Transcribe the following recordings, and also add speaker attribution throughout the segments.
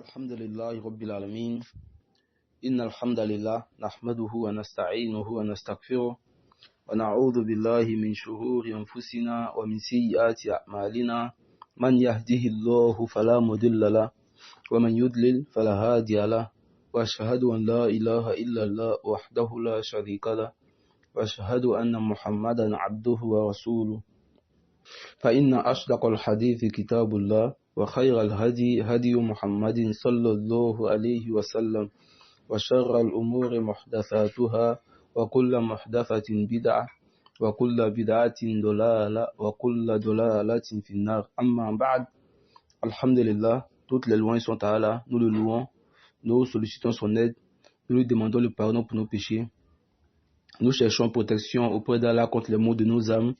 Speaker 1: الحمد لله رب العالمين. إن الحمد لله نحمده ونستعينه ونستغفره ونعوذ بالله من شرور أنفسنا ومن سيئات أعمالنا. من يهده الله فلا مضل له ومن يضلل فلا هادي له، وأشهد أن لا إله إلا الله وحده لا شريك له، وأشهد أن محمدا عبده ورسوله. فإن أصدق الحديث كتاب الله، وخير الهدي هدي محمد صلى الله عليه وسلم، وشر الأمور محدثاتها، وكل محدثة بدعة، وكل بدعة ضلالة، وكل ضلالة في النار. أما بعد, Alhamdulillah, toutes les louanges sont à Allah, nous le louons, nous sollicitons son aide, nous lui demandons le pardon pour nos péchés. Nous cherchons protection auprès d'Allah contre les maux de nos âmes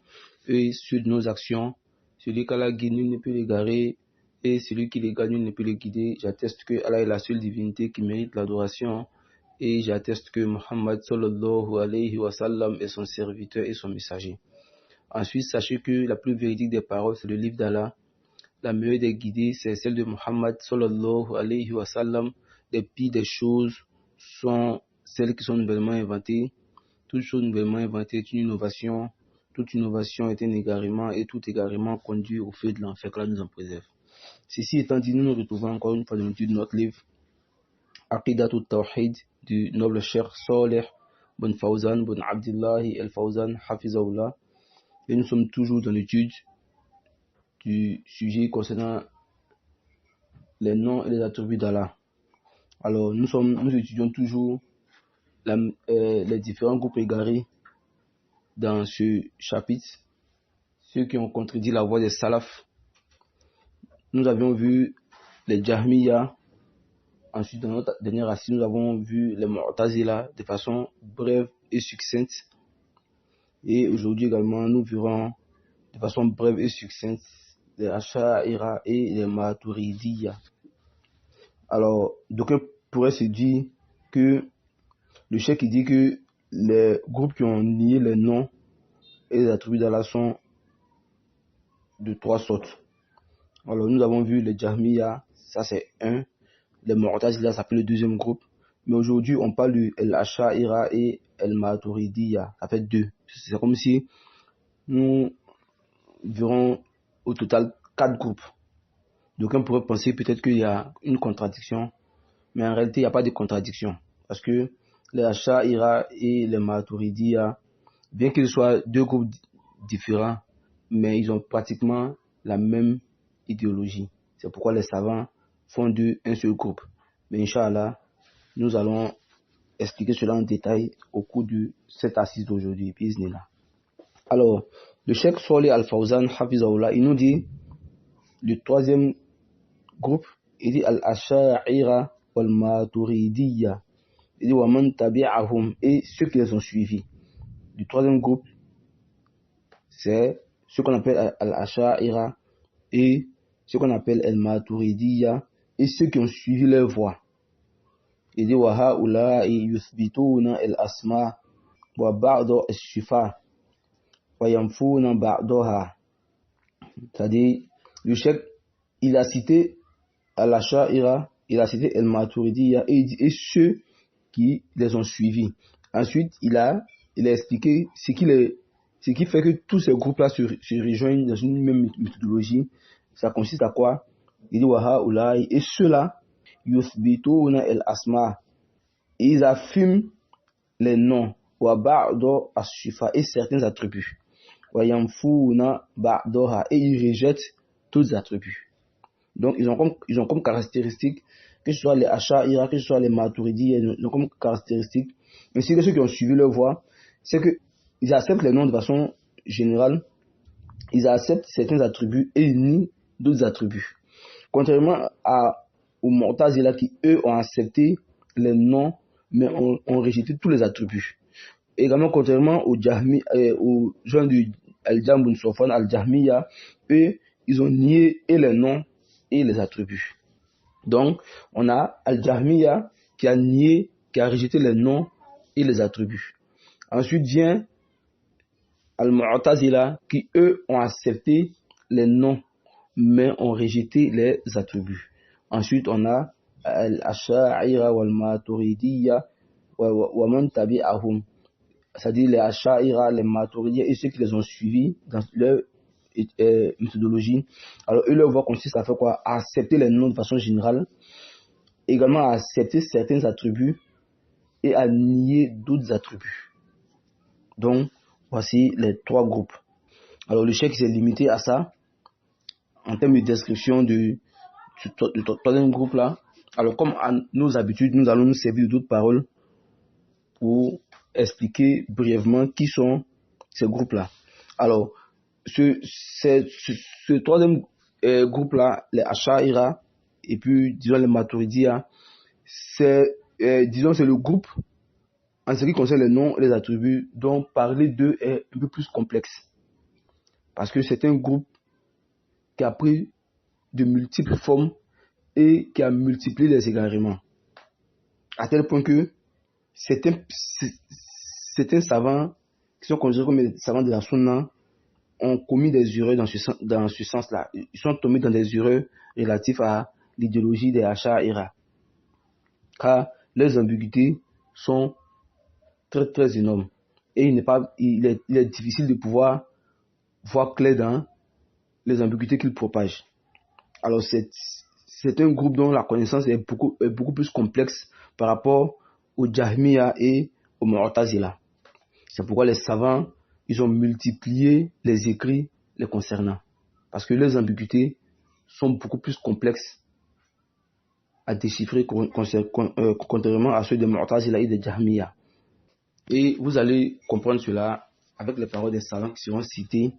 Speaker 1: et sur nos actions. Celui qu'Allah guide, nul ne peut l'égarer, et celui qui l'égare, nul ne peut le guider. J'atteste que Allah est la seule divinité qui mérite l'adoration, et j'atteste que Muhammad sallallahu alayhi wa sallam est son serviteur et son messager. Ensuite, sachez que la plus véridique des paroles, c'est le livre d'Allah. La meilleure des guidées, c'est celle de Muhammad sallallahu alayhi wa sallam. Les pires des choses sont celles qui sont nouvellement inventées. Toute chose nouvellement inventée est une innovation. Toute innovation est un égarement, et tout égarement conduit au feu de l'enfer, que Allah nous en préserve. Ceci étant dit, nous nous retrouvons encore une fois dans l'étude de notre livre Aqidatul Tawhid du noble Cheikh Saleh bin Fawzan bin Abdillahi al-Fawzan Hafizahullah, et nous sommes toujours dans l'étude du sujet concernant les noms et les attributs d'Allah. Alors nous étudions toujours les différents groupes égarés dans ce chapitre, ceux qui ont contredit la voie des salafs. Nous avions vu les Jahmiya. Ensuite, dans notre dernière assise, nous avons vu les Mu'tazila de façon brève et succincte. Et aujourd'hui également, nous verrons de façon brève et succincte les Asha'ira et les Maturidiyya. Alors, d'aucuns pourraient se dire que le cheikh dit que les groupes qui ont nié les noms et les attributs d'Allah sont de trois sortes. Alors, nous avons vu les Jahmiya, ça c'est un. Les Mu'tazila, ça fait le deuxième groupe. Mais aujourd'hui, on parle de l'Asha'ira et el-Maturidiyya, ça fait deux. C'est comme si nous verrons au total 4 groupes. Donc on pourrait penser peut-être qu'il y a une contradiction, mais en réalité, il n'y a pas de contradiction. Parce que les Asha'ira et les Maturidiyya, bien qu'ils soient deux groupes différents, mais ils ont pratiquement la même idéologie. C'est pourquoi les savants font d'eux un seul groupe. Mais Inch'Allah, nous allons expliquer cela en détail au cours de cette assise d'aujourd'hui. Bismillah. Alors, le Cheikh Saleh Al-Fawzan Hafizahullah, il nous dit le troisième groupe, il dit Al-Asha'ira wal-Maturidiyya. Il dit wa man tabi'ahum, et ceux qui les ont suivis. Le troisième groupe, c'est ce qu'on appelle Al-Asha'ira et ce qu'on appelle Al-Maturidiyya, et ceux qui ont suivi leur voie. Il dit wa ha'ula'i yuthbituna al-asma wa ba'da as-shifa wa yanfuna ba'daha. C'est-à-dire, le cheikh, il a cité Al-Asha'ira, il a cité Al-Maturidiyya, et ceux qui les ont suivis. Ensuite, il a expliqué ce qui fait que tous ces groupes-là se rejoignent dans une même méthodologie. Ça consiste à quoi? Il dit wa ha'ula'i, et ceux-là yuthbituna al-asma, ils affirment les noms, wa ba'da as-shifa, et certains attributs, wa yanfuna ba'daha, et ils rejettent tous les attributs. Donc ils ont comme caractéristique, que ce soit les Asha'ira, que ce soit les Maturidiyya, ils ont comme caractéristique, ainsi que ceux qui ont suivi leur voie, c'est que ils acceptent les noms de façon générale, ils acceptent certains attributs et ils nient d'autres attributs. Contrairement aux Mu'tazila qui, eux, ont accepté les noms, mais ont rejeté tous les attributs. Également, contrairement aux gens du Al-Jahm bin Safwan Al-Jahmiya, eux, ils ont nié et les noms et les attributs. Donc, on a Al-Jahmiya qui a nié, qui a rejeté les noms et les attributs. Ensuite vient Al-Mu'tazila qui, eux, ont accepté les noms, mais ont rejeté les attributs. Ensuite, on a al-Asha'ira wal-Maturidiyya wa man tabi'ahum, c'est-à-dire les Asha'ira, les Maturidiyya et ceux qui les ont suivis dans leur méthodologie. Alors eux, leur voie consiste à faire quoi? À accepter les noms de façon générale, également à accepter certains attributs et à nier d'autres attributs. Donc voici les trois groupes. Alors le cheikh s'est limité à ça en termes de description du troisième groupe là. Alors comme à nos habitudes, nous allons nous servir d'autres paroles pour expliquer brièvement qui sont ces groupes là. Alors ce troisième groupe là, les Asha'ira et puis disons les Maturidiyya, c'est le groupe en ce qui concerne les noms et les attributs dont parler d'eux est un peu plus complexe. Parce que c'est un groupe qui a pris de multiples formes et qui a multiplié les égarements. À tel point que certains savants qui sont considérés comme des savants de la Sunna ont commis des erreurs dans ce sens-là. Ils sont tombés dans des erreurs relatives à l'idéologie des Asha'ira. Car leurs ambiguïtés sont très très énormes. Et il est difficile de pouvoir voir clair dans les ambiguïtés qu'ils propagent. Alors c'est un groupe dont la connaissance est beaucoup plus complexe par rapport aux Jahmiya et aux Mu'tazila. C'est pourquoi les savants, ils ont multiplié les écrits les concernant. Parce que leurs ambiguïtés sont beaucoup plus complexes à déchiffrer contrairement à ceux des Mu'tazila et des Jahmiya. Et vous allez comprendre cela avec les paroles des savants qui seront citées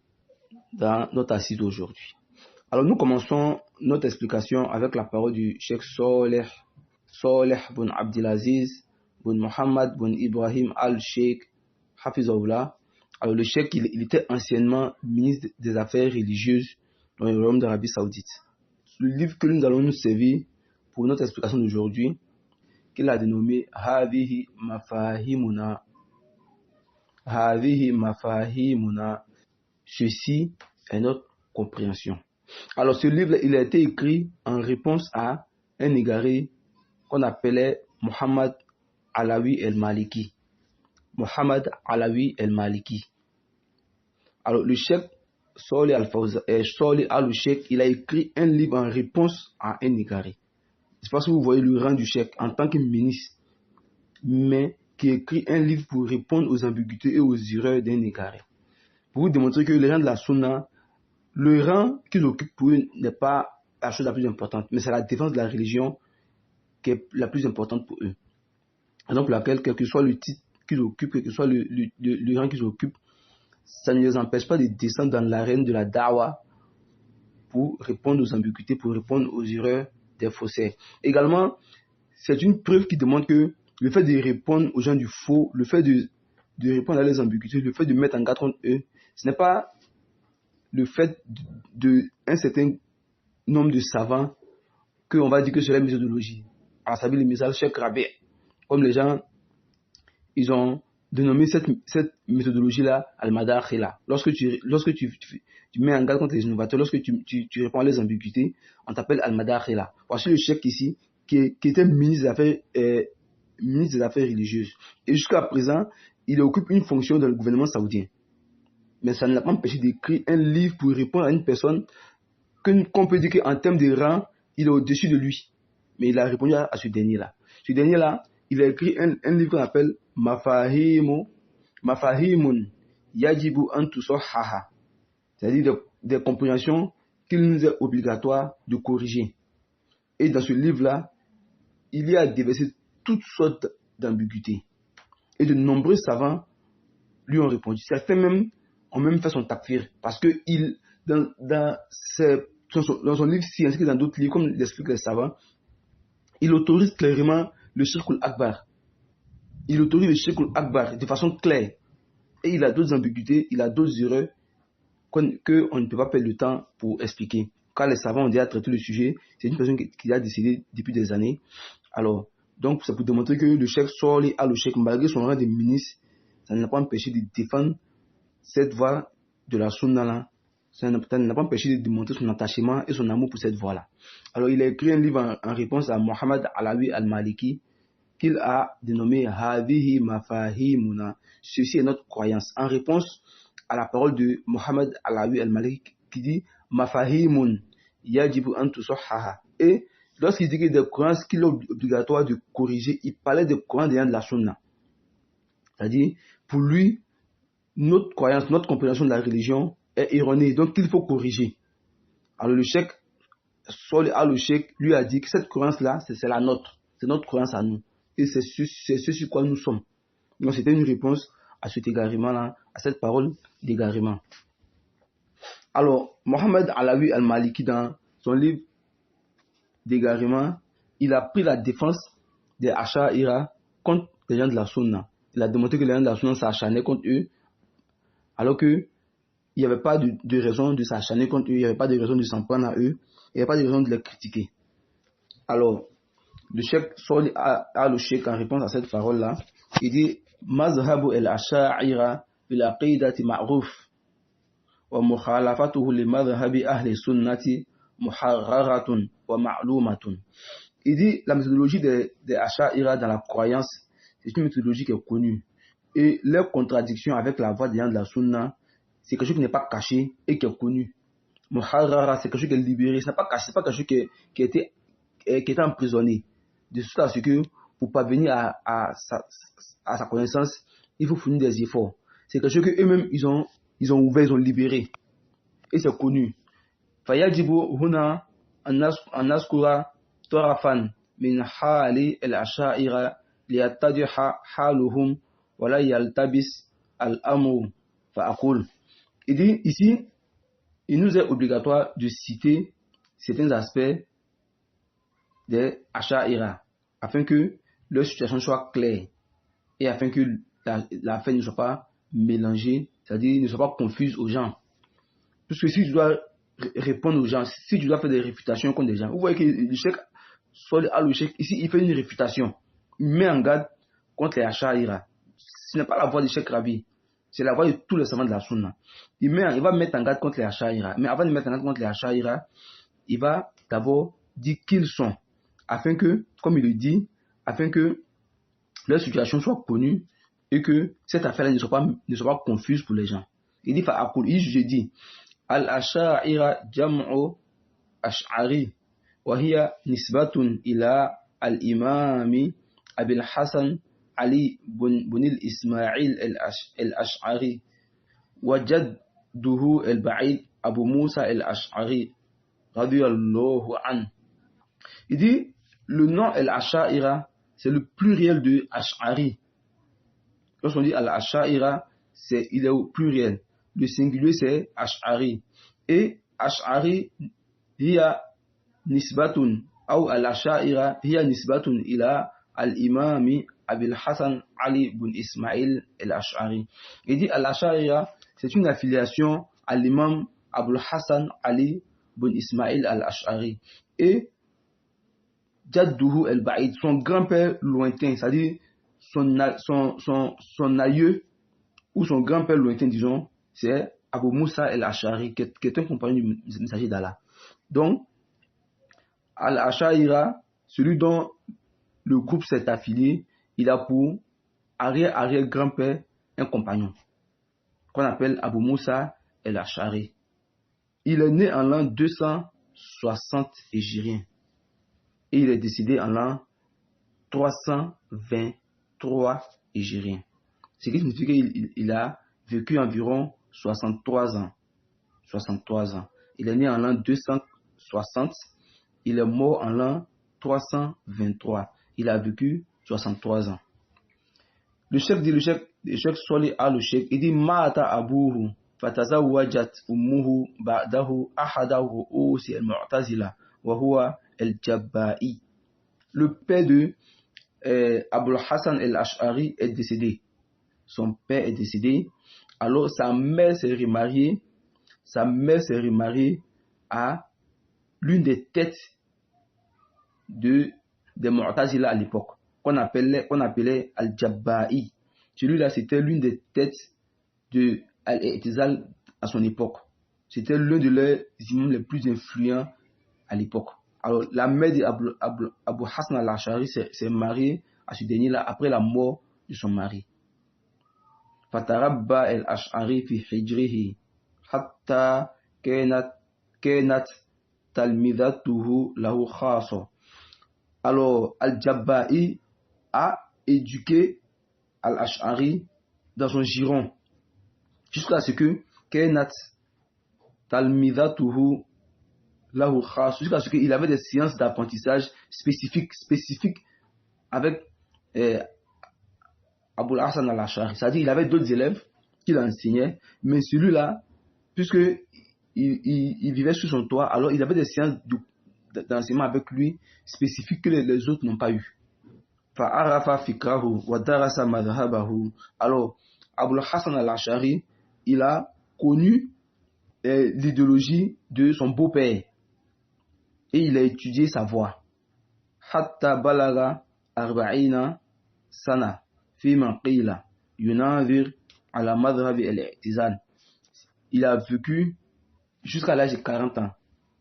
Speaker 1: dans notre assise d'aujourd'hui. Alors nous commençons notre explication avec la parole du Cheikh Saleh bin Abdelaziz bin Mohammed bin Ibrahim al-Sheikh Hafizahullah. Alors le Cheikh, il était anciennement ministre des Affaires religieuses dans le royaume d'Arabie Saoudite. Le livre que nous allons nous servir pour notre explication d'aujourd'hui, qu'il a dénommé Hadihi Mafahimuna. Ceci est notre compréhension. Alors ce livre, il a été écrit en réponse à un égaré qu'on appelait Mohammed Alawi el-Maliki. Alors le cheikh Saleh al-Sheikh, il a écrit un livre en réponse à un égaré. Je pense que vous voyez le rang du cheikh en tant que ministre, mais qui écrit un livre pour répondre aux ambiguïtés et aux erreurs d'un égaré. Pour vous démontrer que les gens de la Sunna, le rang qu'ils occupent pour eux n'est pas la chose la plus importante, mais c'est la défense de la religion qui est la plus importante pour eux. Donc laquelle, quel que soit le titre qu'ils occupent, quel que soit le rang qu'ils occupent, ça ne les empêche pas de descendre dans l'arène de la da'wa pour répondre aux ambiguïtés, pour répondre aux erreurs des faussaires. Également, c'est une preuve qui démontre que le fait de répondre aux gens du faux, le fait de répondre à leurs ambiguïtés, le fait de mettre en garde contre eux, ce n'est pas le fait d'un certain nombre de savants qu'on va dire que c'est la méthodologie. À savoir le message Cheikh Rabi, comme les gens, ils ont dénommé cette méthodologie-là Al-Madar Khila. Lorsque tu mets en garde contre les innovateurs, lorsque tu réponds à leurs ambiguïtés, on t'appelle Al-Madar Khila. Voici le cheikh ici, qui était ministre des Affaires religieuses. Et jusqu'à présent, il occupe une fonction dans le gouvernement saoudien. Mais ça ne l'a pas empêché d'écrire un livre pour répondre à une personne qu'on peut dire qu'en termes de rang, il est au-dessus de lui. Mais il a répondu à ce dernier-là. Ce dernier-là, il a écrit un livre qu'on appelle Mafahimun Yajibu an tusahhaha. C'est-à-dire des compréhensions qu'il nous est obligatoire de corriger. Et dans ce livre-là, il y a déversé toutes sortes d'ambiguïtés. Et de nombreux savants lui ont répondu. Certains même ont même fait son takfir. Parce que dans son livre, ainsi que dans d'autres livres, comme l'expliquent les savants, il autorise clairement le shirkul akbar. Il autorise le shirkul akbar de façon claire. Et il a d'autres ambiguïtés, il a d'autres erreurs qu'on ne peut pas perdre le temps pour expliquer. Quand les savants ont déjà traité le sujet, c'est une personne qui a décidé depuis des années. Alors, donc, c'est pour démontrer que le cheikh Saleh al-Sheikh, malgré son rang de ministre, ça ne l'a pas empêché de défendre cette voie de la sunna là ça n'a pas empêché de démontrer son attachement et son amour pour cette voie-là. Alors, il a écrit un livre en réponse à Mohamed Alawi al-Maliki qu'il a dénommé Hadihi Mafahimuna. Ceci est notre croyance. En réponse à la parole de Mohamed Alawi al-Maliki qui dit Mafahimun yajibu an tusahhaha. Et lorsqu'il dit qu'il y a des croyances qu'il est obligatoire de corriger, il parlait des croyances de la sunna. C'est-à-dire, pour lui, notre croyance, notre compréhension de la religion est erronée, donc il faut corriger. Alors le cheikh, Salih al-Sheikh, lui a dit que cette croyance-là, c'est la nôtre, c'est notre croyance à nous, et c'est ce sur quoi nous sommes. Donc c'était une réponse à cet égarement-là, à cette parole d'égarement. Alors, Mohamed Alawi al-Maliki, dans son livre d'égarement, il a pris la défense des Asha'ira contre les gens de la Sunna. Il a démontré que les gens de la Sunna s'acharnaient contre eux, alors qu'il n'y avait pas de raison de s'acharner contre eux, il n'y avait pas de raison de s'en prendre à eux, il n'y avait pas de raison de les critiquer. Alors, le cheikh Salih al-Sheikh, en réponse à cette parole-là, il dit Mazhabu al-Asha'ira fil aqidati ma'ruf wa mukhalafatuhu li madhhabi ahli sunnati muharraratun wa ma'lumatun. Il dit la méthodologie des Asha'ira dans la croyance, c'est une méthodologie qui est connue. Et leur contradiction avec la voie des gens de la sunna, c'est quelque chose qui n'est pas caché et qui est connu. Muharrara, c'est quelque chose qui est libéré, ce n'est pas caché, c'est pas quelque chose qui était emprisonné. De sorte à ce que pour parvenir à sa connaissance, il faut fournir des efforts. C'est quelque chose qu'eux-mêmes ils ont ouvert, ils ont libéré. Et c'est connu. Fayajibu huna an naskura tarafan min hali al-asha'ira liyattadiha haluhum wa la yaltabis al-amru fa'aqul. Il dit ici, il nous est obligatoire de citer certains aspects des Asha'ira afin que leur situation soit claire et afin que l'affaire ne soit pas mélangée, c'est-à-dire ne soit pas confuse aux gens. Parce que si tu dois répondre aux gens, si tu dois faire des réfutations contre des gens, vous voyez que le cheikh Salih al-Sheikh ici, il fait une réfutation. Il met en garde contre les Asha'ira. Ce n'est pas la voix du cheikh Rabi, c'est la voix de tous les savants de la Sunna. Il va mettre en garde contre les Asha'ira. Mais avant de mettre en garde contre les Asha'ira, il va d'abord dire qui ils sont, afin que, comme il le dit, afin que leur situation soit connue et que cette affaire-là ne soit pas confuse pour les gens. Il dit fa'aqul, je dis al-asha'ira jam'u ash'ari wa hiya nisbatun ila al-imami Abil Hassan Ali bin al-Ismail al-Ash'ari wa jadduhu al-Ba'id Abu Musa al-Ash'ari radiyallahu anhu. Il dit le nom al-Asha'ira, c'est le pluriel de Ash'ari. Lorsqu'on dit al-Asha'ira, il est au pluriel. Le singulier, c'est Ash'ari. Et Ash'ari, hiya nisbatun, ou al-Asha'ira, hiya nisbatun ila al-imami Abil Hassan Ali bin Ismail al-Ash'ari. Il dit al-Asha'ira, c'est une affiliation à l'imam Abul Hassan Ali bin Ismail al-Ash'ari. Et Jadduhu al-Ba'id, son grand-père lointain, c'est-à-dire son aïeux ou son grand-père lointain, disons, c'est Abu Musa al-Ash'ari, qui est un compagnon du messager d'Allah. Donc, al-Ash'aira, celui dont le groupe s'est affilié, il a pour arrière-grand-père un compagnon, qu'on appelle Abu Musa al-Ash'ari. Il est né en l'an 260 hégirien. Et il est décédé en l'an 323 hégirien. Ce qui signifie qu'il a vécu environ 63 ans. 63 ans. Il est né en l'an 260. Il est mort en l'an 323. Il a vécu 63 ans. Le cheikh Salih al-Sheikh, il dit Ma'ata abuhu fatazawwajat ummuhu ba'dahu ahadahu ru'usi al-mu'tazila wa huwa al-Jabba'i. Le père de Abul Hassan al-Ash'ari est décédé. Son père est décédé. Alors sa mère s'est remariée à l'une des têtes des Mu'tazila à l'époque, qu'on appelait Al-Jabba'i. Celui-là, c'était l'une des têtes de Al-I'tizal à son époque. C'était l'un de leurs imams les plus influents à l'époque. Alors, la mère d'Abu Hassan al-Ash'ari s'est mariée à ce dernier-là après la mort de son mari. Fatarabba al-Ash'ari fi hijrihi hatta kanat talmidatuhu lahu khasa. Alors, Al-Jabba'i a éduqué al-Ash'ari dans son giron jusqu'à ce que kanat talmidatuhu lahu khasa, jusqu'à ce qu'il avait des séances d'apprentissage spécifiques avec Abu Hassan al-Ash'ari. C'est-à-dire qu'il avait d'autres élèves qui l'enseignaient, mais celui-là, puisque il vivait sous son toit, alors il avait des séances d'enseignement avec lui spécifiques que les autres n'ont pas eu. Fa'arafa fikrahu wa darasa madhhabahu. Alors, Abu Hassan al-Ash'ari, il a connu l'idéologie de son beau-père et il a étudié sa voix. Hatta balaga arba'ina sana fima qila yunazir ala madhhabi al-i'tizal. Il a vécu jusqu'à l'âge de 40 ans.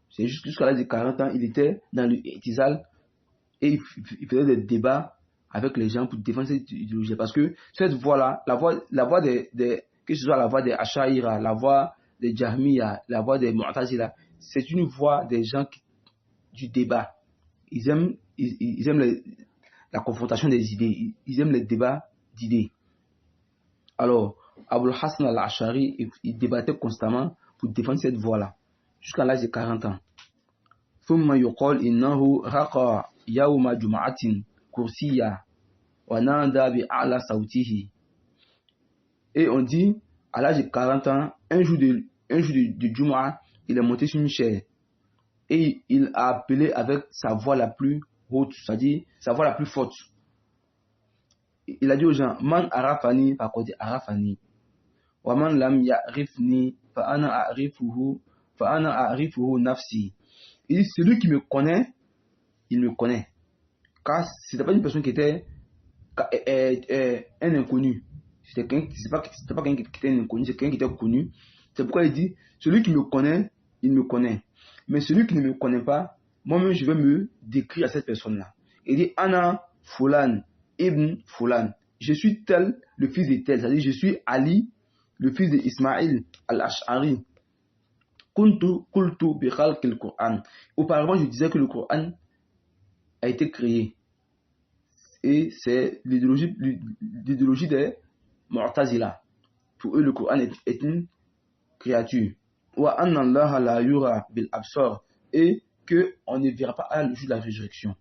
Speaker 1: C'est jusqu'à l'âge de 40 ans, il était dans le i'tizal et il faisait des débats avec les gens pour défendre cette idéologie. Parce que cette voix-là, la voix des que ce soit la voix des Ash'aïra, la voix des Jahmiya, la voix des Mu'tazila, c'est une voix des gens du débat. Ils aiment la confrontation des idées. Ils aiment les débats d'idées. Alors, Abu Hassan al-Ash'ari, il débattait constamment pour défendre cette voix-là, jusqu'à l'âge de 40 ans. ثم يقال إنه رقى يوم جمعة كرسيا ونادى بأعلى صوته. Et on dit, à l'âge de 40 ans, un jour de Jumu'ah, il est monté sur une chaise et il a appelé avec sa voix la plus haute, c'est-à-dire sa voix la plus forte. Il a dit aux gens, Man arafani faqad arafani, wa man lam ya'rifni fa ana a'rifuhu nafsi. Il dit, celui qui me connaît, il me connaît. Car ce n'était pas une personne qui était un inconnu. C'était pas quelqu'un qui était un inconnu, c'est quelqu'un qui était connu. C'est pourquoi il dit, celui qui me connaît, il me connaît. Mais celui qui ne me connaît pas, moi-même je vais me décrire à cette personne-là. Il dit, Ana Fulan, Ibn Fulan. Je suis tel, le fils de tel. C'est-à-dire, je suis Ali, le fils d'Ismaïl al-Ash'ari. Kultu bi khalq al-Qur'an. Auparavant, je disais que le Coran a été créé. Et c'est l'idéologie des Mu'tazila. Pour eux, le Coran est une créature. Wa anna Allah la yura bil absar. Et qu'on ne verra pas le jour de la résurrection.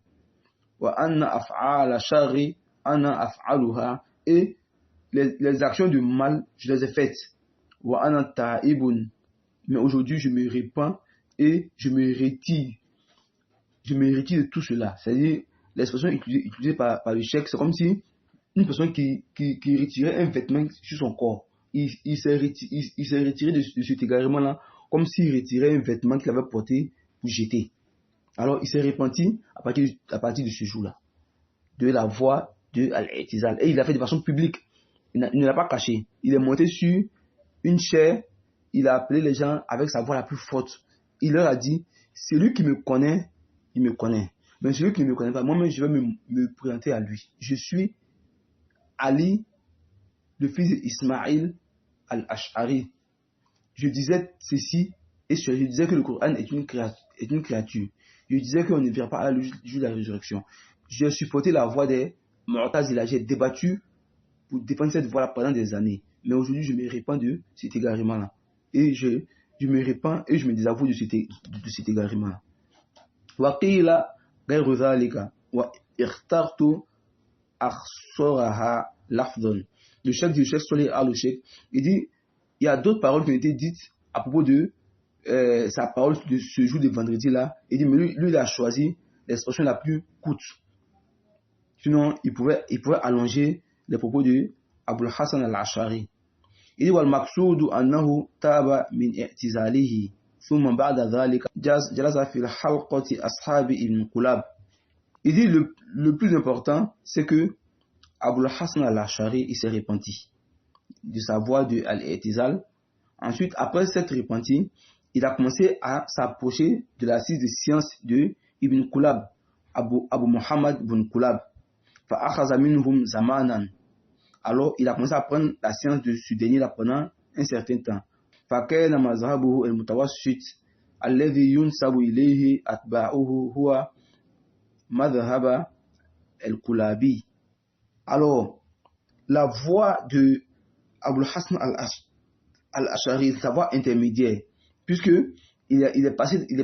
Speaker 1: Wa anna af'ala shari ana af'aluha. Et les actions du mal, je les ai faites. Wa anna ta'ibun. Mais aujourd'hui, je me répands et je me retire. Je me retire de tout cela. C'est-à-dire, l'expression utilisée par le cheikh, c'est comme si une personne qui retirait un vêtement sur son corps. Il s'est retiré de cet égarement-là, comme s'il retirait un vêtement qu'il avait porté pour jeter. Alors, il s'est repenti à partir de ce jour-là, de la voix de Al-I'tizal. Et il l'a fait de façon publique. Il ne l'a pas caché. Il est monté sur une chaire. Il a appelé les gens avec sa voix la plus forte. Il leur a dit, celui qui me connaît, il me connaît. Mais celui qui ne me connaît pas, moi-même, je vais me présenter à lui. Je suis Ali, le fils d'Ismaïl al-Ash'ari. Je disais ceci, et je disais que le Coran est une créature. Je disais qu'on ne verra pas le jour de la résurrection. J'ai supporté la voix des Mu'tazila. J'ai débattu pour défendre cette voix-là pendant des années. Mais aujourd'hui, je me répands de cet égarement-là. Et je me répands et je me désavoue de cet égarement-là. Waqila ghayru dhalika wa ikhtartu akhsaraha lafdhan. Le chef du chef Solih al-Sheikh, il dit, il y a d'autres paroles qui ont été dites à propos de sa parole de ce jour de vendredi-là. Il dit, mais lui il a choisi l'expression la plus courte. Sinon, il pouvait allonger les propos de Abu Hassan al-Ash'ari. Il dit, wal maqsudu annahu taba min i'tizalihi thumma ba'da dhalika jalasa fil halqati ashabi ibn Qulab. Il dit, le plus important, c'est que Abu Hassan al-Ash'ari, il s'est repenti de sa voix de Al-I'tizal. Ensuite, après s'être repenti, il a commencé à s'approcher de l'assise de science de Ibn Kulab, Abu Muhammad ibn Kulab. فَأَخَذَ مِنْهُمْ زَمَانًا. Alors, il a commencé à prendre la science de ce dernier là pendant un certain temps. فَكَانَ مَذْهَبُهُ الْمُتَوَسِّطِ الَّذِي يُنْسَبُ إِلَيْهِ أَتْبَاعُهُ هُوَ مَذْهَبَ الْكُلَابِي. Alors, la voie de Abul Hassan al-Ash'ari, sa voie intermédiaire, puisque il est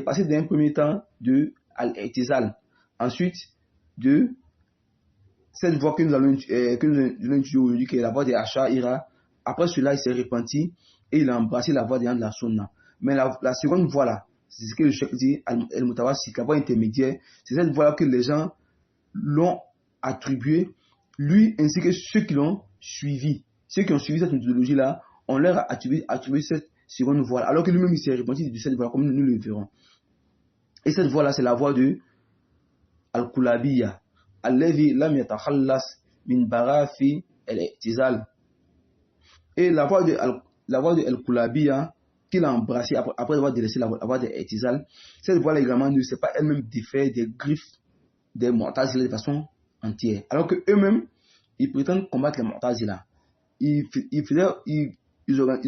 Speaker 1: passé d'un premier temps de al-I'tizal, ensuite de cette voie que nous allons étudier aujourd'hui, qui est la voie des Ash'ari. Après cela, il s'est repenti et il a embrassé la voie de la Sunna. Mais la seconde voie là, c'est ce que le cheikh dit, al-Mutawassit, la voie intermédiaire, c'est cette voie là que les gens l'ont attribuée, lui ainsi que ceux qui l'ont suivi. Ceux qui ont suivi cette méthodologie là, on leur a attribué cette seconde voie là, alors que lui-même il s'est repenti de cette voie, comme nous le verrons. Et cette voie là, c'est la voie de al-Kulabiyya, alladhi lam yatakhallas min barafi al-i'tizal. Et la voie de al-Kulabiyya qu'il a embrassé après avoir délaissé la voie de l'I'tizal, cette voie là également ne s'est pas elle-même défait des griffes des Mu'tazila de façon entière. Alors que eux-mêmes, ils prétendent combattre les Mu'tazila. Ils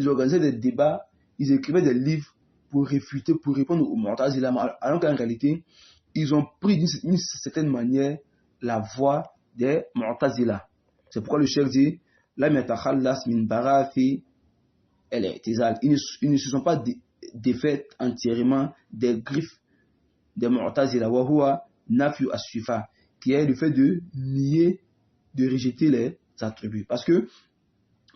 Speaker 1: organisaient des débats, ils écrivaient des livres pour réfuter, pour répondre aux Mu'tazila, alors qu'en réalité, ils ont pris d'une certaine manière la voie des Mu'tazila. C'est pourquoi le cheikh dit la yatakhallas min barafi al-i'tizal. Ils ne se sont pas défaits entièrement des griffes des Mu'tazila, wa huwa nafyu as-sifa, qui est le fait de nier, de rejeter les attributs. Parce que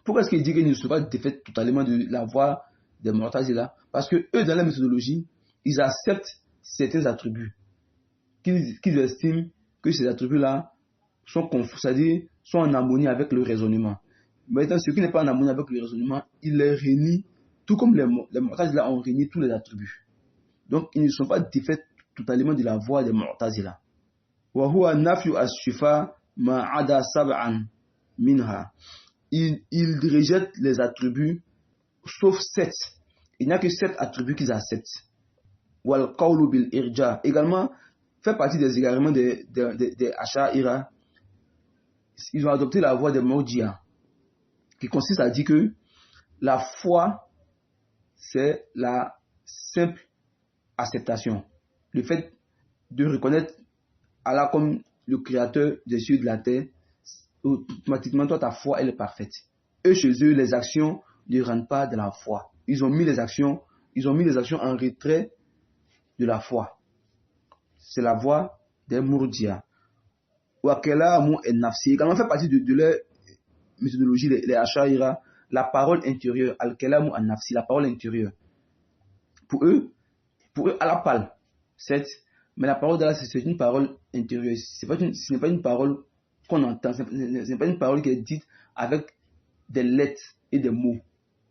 Speaker 1: pourquoi est-ce qu'il dit qu'ils ne se sont pas défaits totalement de la voie des Mu'tazila? Parce que eux, dans la méthodologie, ils acceptent certains attributs qu'ils estiment que ces attributs-là sont confus, c'est-à-dire sont en harmonie avec le raisonnement. Maintenant, ce qui n'est pas en harmonie avec le raisonnement, ils les renient, tout comme les Mu'tazila ont renié tous les attributs. Donc, ils ne sont pas défaits totalement de la voie des Mu'tazila. Wa huwa nafyu as-sifa ma ada sab'an minha. Ils rejettent les attributs sauf 7. Il n'y a que 7 attributs qu'ils acceptent. Wal qawlu bil irja également fait partie des égarements des Ash'ari. Ils ont adopté la voie des Murji'a, qui consiste à dire que la foi, c'est la simple acceptation. Le fait de reconnaître Allah comme le créateur des cieux et de la terre, automatiquement, toi, ta foi, elle est parfaite. Eux, chez eux, les actions ne rentrent pas de la foi. Ils ont mis les actions en retrait de la foi. C'est la voie des Murji'a. Wakelamu et nafsi également fait partie de leur méthodologie, les Ash'ari, la parole intérieure, al-kalamu an-nafsi, la parole intérieure. Pour eux, Allah parle, certes, mais la parole d'Allah, c'est une parole intérieure. Ce n'est pas une parole qu'on entend, ce n'est pas une parole qui est dite avec des lettres et des mots.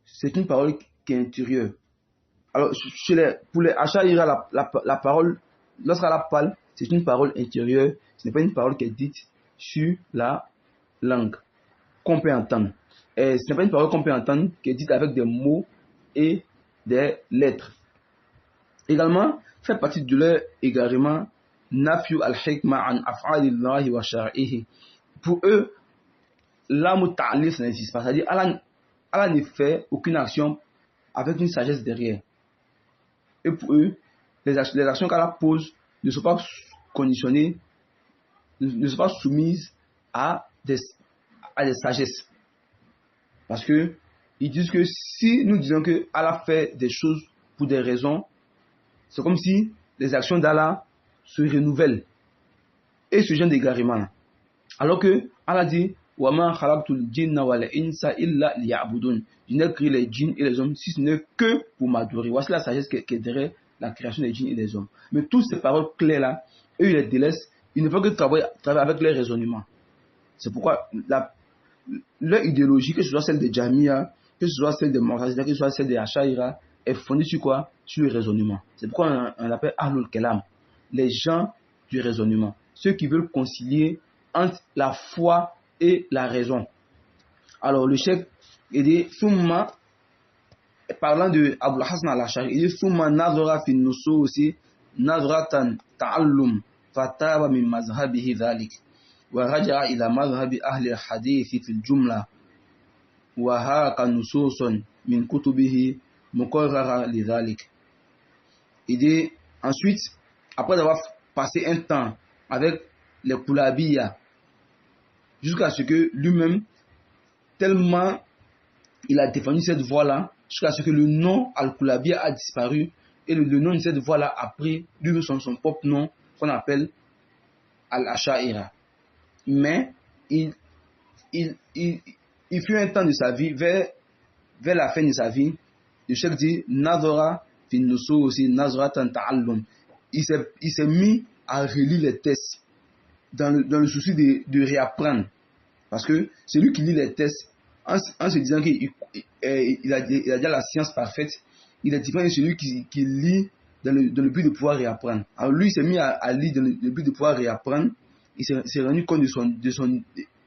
Speaker 1: C'est une parole qui est intérieure. Alors, pour les Ash'ari, la parole, lorsqu'Allah parle, c'est une parole intérieure. Ce n'est pas une parole qui est dite sur la langue qu'on peut entendre. Et ce n'est pas une parole qu'on peut entendre qui est dite avec des mots et des lettres. Également, fait partie de leur égarement, nafyu al-hikma an af'alillahi wa shar'ihi. Pour eux, l'âme ta'lif n'existe pas. C'est-à-dire, Allah ne fait aucune action avec une sagesse derrière. Et pour eux, les actions qu'Allah pose ne sont pas conditionnées, ne sont pas soumises à des sagesses. Parce que ils disent que si nous disons que Allah fait des choses pour des raisons, c'est comme si les actions d'Allah se renouvellent. Et ce genre d'égarement. Alors que Allah dit وَمَا خَلَقْتُ الْجِنَّ وَالْإِنسَ إِلَّا لِيَعْبُدُونَ. Je n'ai créé les djinns et les hommes si ce n'est que pour m'adorer. Voici la sagesse qui est derrière la création des djinns et des hommes. Mais toutes ces paroles claires-là, eux, ils les délaissent. Ils ne font que travailler avec les raisonnements. C'est pourquoi leur idéologie, que ce soit celle des Jahmiya, que ce soit celle des Mu'tazila, que ce soit celle des Ash'ari, est fondée sur quoi? Sur le raisonnement. C'est pourquoi on l'appelle Ahlul Kalam, les gens du raisonnement. Ceux qui veulent concilier entre la foi et la raison. Alors le cheikh dit Summa parlant de Abul Hasan al-Ash'ari, il dit Summa nadhara fi nususi nadratan ta'allum fataba min mazhabihi dhalik wa raja'a ila mazhabi ahli al-hadith fi al-jumla wa haqa nususan min kutubihi muqarrara li dhalik. Il dit ensuite, après avoir passé un temps avec les Koulabiyya, jusqu'à ce que lui-même, tellement il a défendu cette voie-là, jusqu'à ce que le nom Al-Koulabiyya a disparu, et le nom de cette voie-là a pris lui-même son propre nom, qu'on appelle Al-Asha'ira. Mais il fut un temps de sa vie, vers la fin de sa vie, le cheikh dit Nadhara fi nususi nazratan ta'allum. Il s'est mis à relire les textes dans le souci de réapprendre. Parce que c'est lui qui lit les textes en se disant qu'il a déjà la science parfaite. Il est différent de celui qui lit dans le but de pouvoir réapprendre. Alors lui, il s'est mis à lire dans le but de pouvoir réapprendre. Il s'est rendu compte de son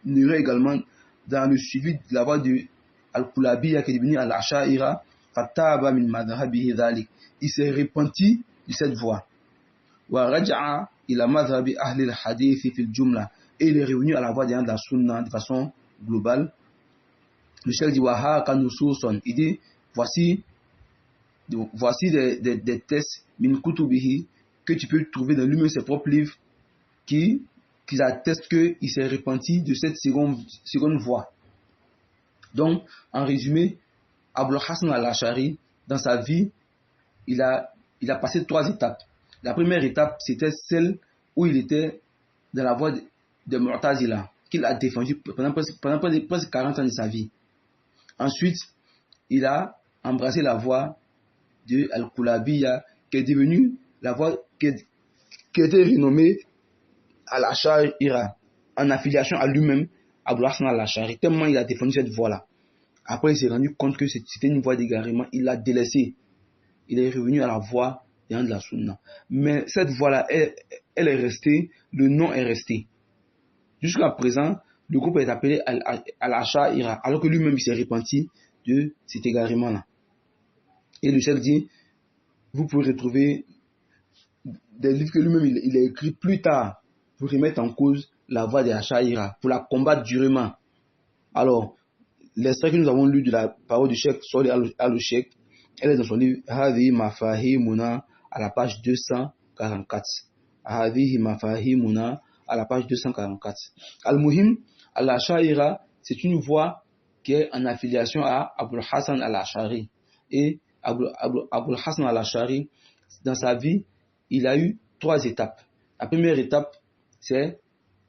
Speaker 1: erreur également dans le suivi de la voie de Al-Koulabiyya qui est devenu Al-Asha'ira. Fataba min madhabihi dhalik. Il s'est repenti de cette voie. Wa raja'a ila madhabi ahli al-hadith fi al-jumla. Et il est revenu à la voie de la sunna de façon globale. Le cheikh dit wa haqa nususan. Il dit voici des textes min kutubihi que tu peux trouver dans lui-même ses propres livres qui attestent qu'il s'est repenti de cette seconde voie. Donc, en résumé, Abul Hasan al-Ash'ari, dans sa vie, il a passé 3 étapes. La première étape, c'était celle où il était dans la voie de Mu'tazila, qu'il a défendu pendant presque 40 ans de sa vie. Ensuite, il a embrassé la voie de Al-Koulabiyya, qui est devenue la voie qui était renommée Al-Ash'ari, en affiliation à lui-même, Abul Hasan al-Ash'ari, tellement il a défendu cette voie-là. Après, il s'est rendu compte que c'était une voie d'égarement, il l'a délaissée. Il est revenu à la voie de la sunna. Mais cette voie-là, elle est restée, le nom est resté. Jusqu'à présent, le groupe est appelé Al-Ash'ari, alors que lui-même il s'est repenti de cet égarement-là. Et le cheikh dit, vous pouvez retrouver des livres que lui-même il a écrit plus tard pour remettre en cause la voie des Ash'ari, pour la combattre durement. Alors, l'extrait que nous avons lu de la parole du cheikh Salih al-Sheikh, elle est dans son livre Hadhi Mafahimuna à la page 244. Hadhi Mafahimuna à la page 244. Al-Muhim, Al-Ash'ari, c'est une voie qui est en affiliation à Abul Hasan al-Ash'ari. Et Abul Hasan al-Ash'ari, dans sa vie, il a eu 3 étapes. La première étape, c'est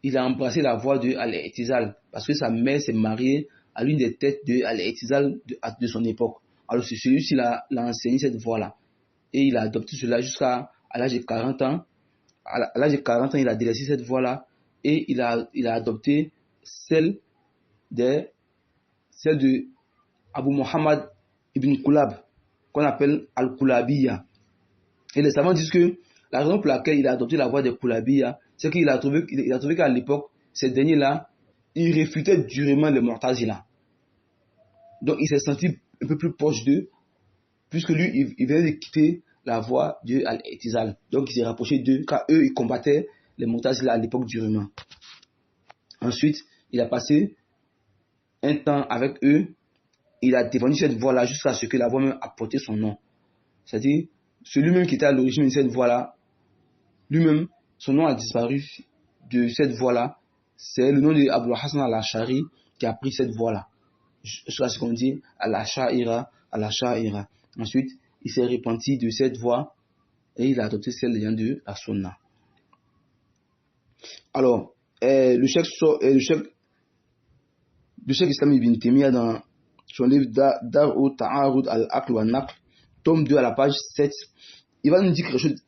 Speaker 1: il a embrassé la voie de Al-I'tizal, parce que sa mère s'est mariée à l'une des têtes de Al-I'tizal de son époque. Alors c'est celui-ci l'a enseigné cette voie-là. Et il a adopté cela jusqu'à l'âge de 40 ans. À l'âge de 40 ans, il a délaissé cette voie-là et il a adopté celle de Abu Muhammad ibn Kulab, qu'on appelle Al-Koulabiyya. Et les savants disent que la raison pour laquelle il a adopté la voie de Koulabiyya, c'est qu'il a trouvé qu'à l'époque, ces derniers-là, ils réfutaient durement les Mu'tazila. Donc il s'est senti un peu plus proche d'eux, puisque lui, il venait de quitter la voie de Al-I'tizal. Donc il s'est rapproché d'eux, car eux, ils combattaient les Mu'tazila à l'époque durement. Ensuite, il a passé un temps avec eux, il a défendu cette voie-là jusqu'à ce que la voie même a porté son nom. C'est-à-dire, celui-même qui était à l'origine de cette voie-là, lui-même, son nom a disparu de cette voie-là. C'est le nom de Abul Hasan al-Ash'ari qui a pris cette voie-là. Jusqu'à ce qu'on dit Al-Ash'ira. Ensuite, il s'est repenti de cette voie et il a adopté celle de la sunna. Alors, le cheikh Islam ibn Taymiyyah dans son livre Dar'u Ta'arud al-Aql wa al-Naql, tome 2 à la page 7, il va nous dire quelque chose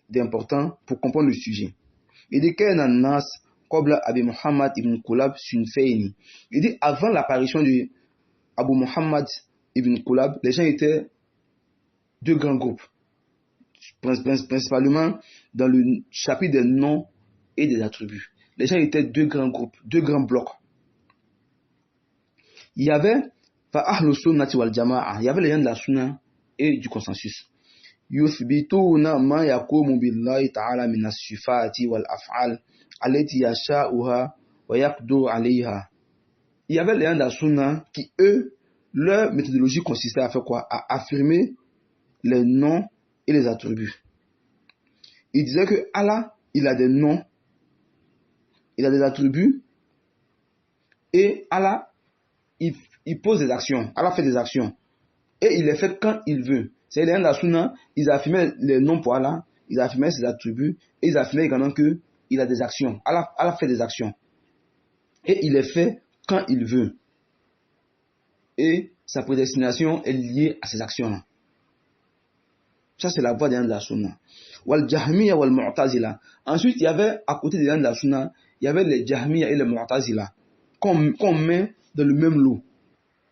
Speaker 1: d'important pour comprendre le sujet. Il dit qu'un nas qabla Abi Muhammad ibn Kulab sunfayni. Il dit avant l'apparition de Abu Muhammad ibn Kulab, les gens étaient 2 grands groupes, principalement dans le chapitre des noms et des attributs. Les gens étaient 2 grands groupes, 2 grands blocs. Il y avait فأهل السنة والجماعة, il y avait les gens de la sunna et du consensus. يثبتون ما يقوم بالله تعالى من الصفات والأفعال التي يشاءها ويقدر عليها. Il y avait les gens de la sunna qui, eux, leur méthodologie consistait à faire quoi? À affirmer les noms et les attributs. Ils disaient que Allah, il a des noms, il a des attributs, et Allah, il pose des actions. Allah fait des actions. Et il les fait quand il veut. C'est les gens de la sunna, ils affirmaient les noms pour Allah, ils affirmaient ses attributs, et ils affirmaient également qu'il a des actions. Allah fait des actions. Et il les fait quand il veut. Et sa prédestination est liée à ces actions-là. Ça, c'est la voie des gens de la sunna. Wal Jahmiya wal Mu'tazila. Ensuite, il y avait, à côté des gens de la sunna, il y avait les Jahmiya et les Mu'tazila, qu'on met dans le même lot.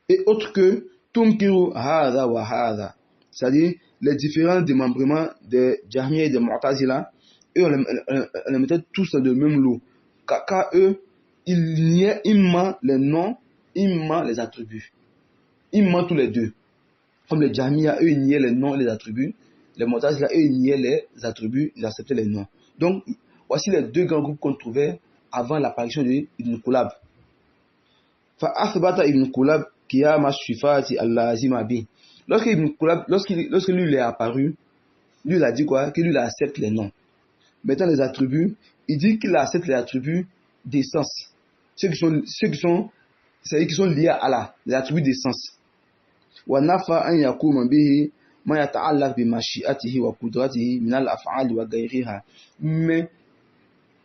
Speaker 1: Et autre que Tunkiru Hada wa Hada. C'est-à-dire, les différents démembrements des Jahmiya et des Mu'tazila, eux, on les mettait tous dans le même lot. Car eux, ils niaient immensément les noms, immensément les attributs. Immensément tous les deux. Comme les Jahmiya, eux, ils niaient les noms et les attributs. Les Mu'tazila, eux, ils niaient les attributs, ils acceptaient les noms. Donc, voici les deux grands groupes qu'on trouvait avant l'apparition de Ibn Kulab. فأثبت ابن كلاب قيام الصفات اللازمة به. Lorsque Ibn Kulab, lorsque lui il est apparu, lui il a dit quoi? Que lui il accepte les noms. Maintenant les attributs, il dit qu'il accepte les attributs d'essence. Ceux qui sont liés à Allah, les attributs d'essence. ونفى أن يقوم به ما يتعلق بمشيئته وقدرته من الأفعال وغيرها. Mais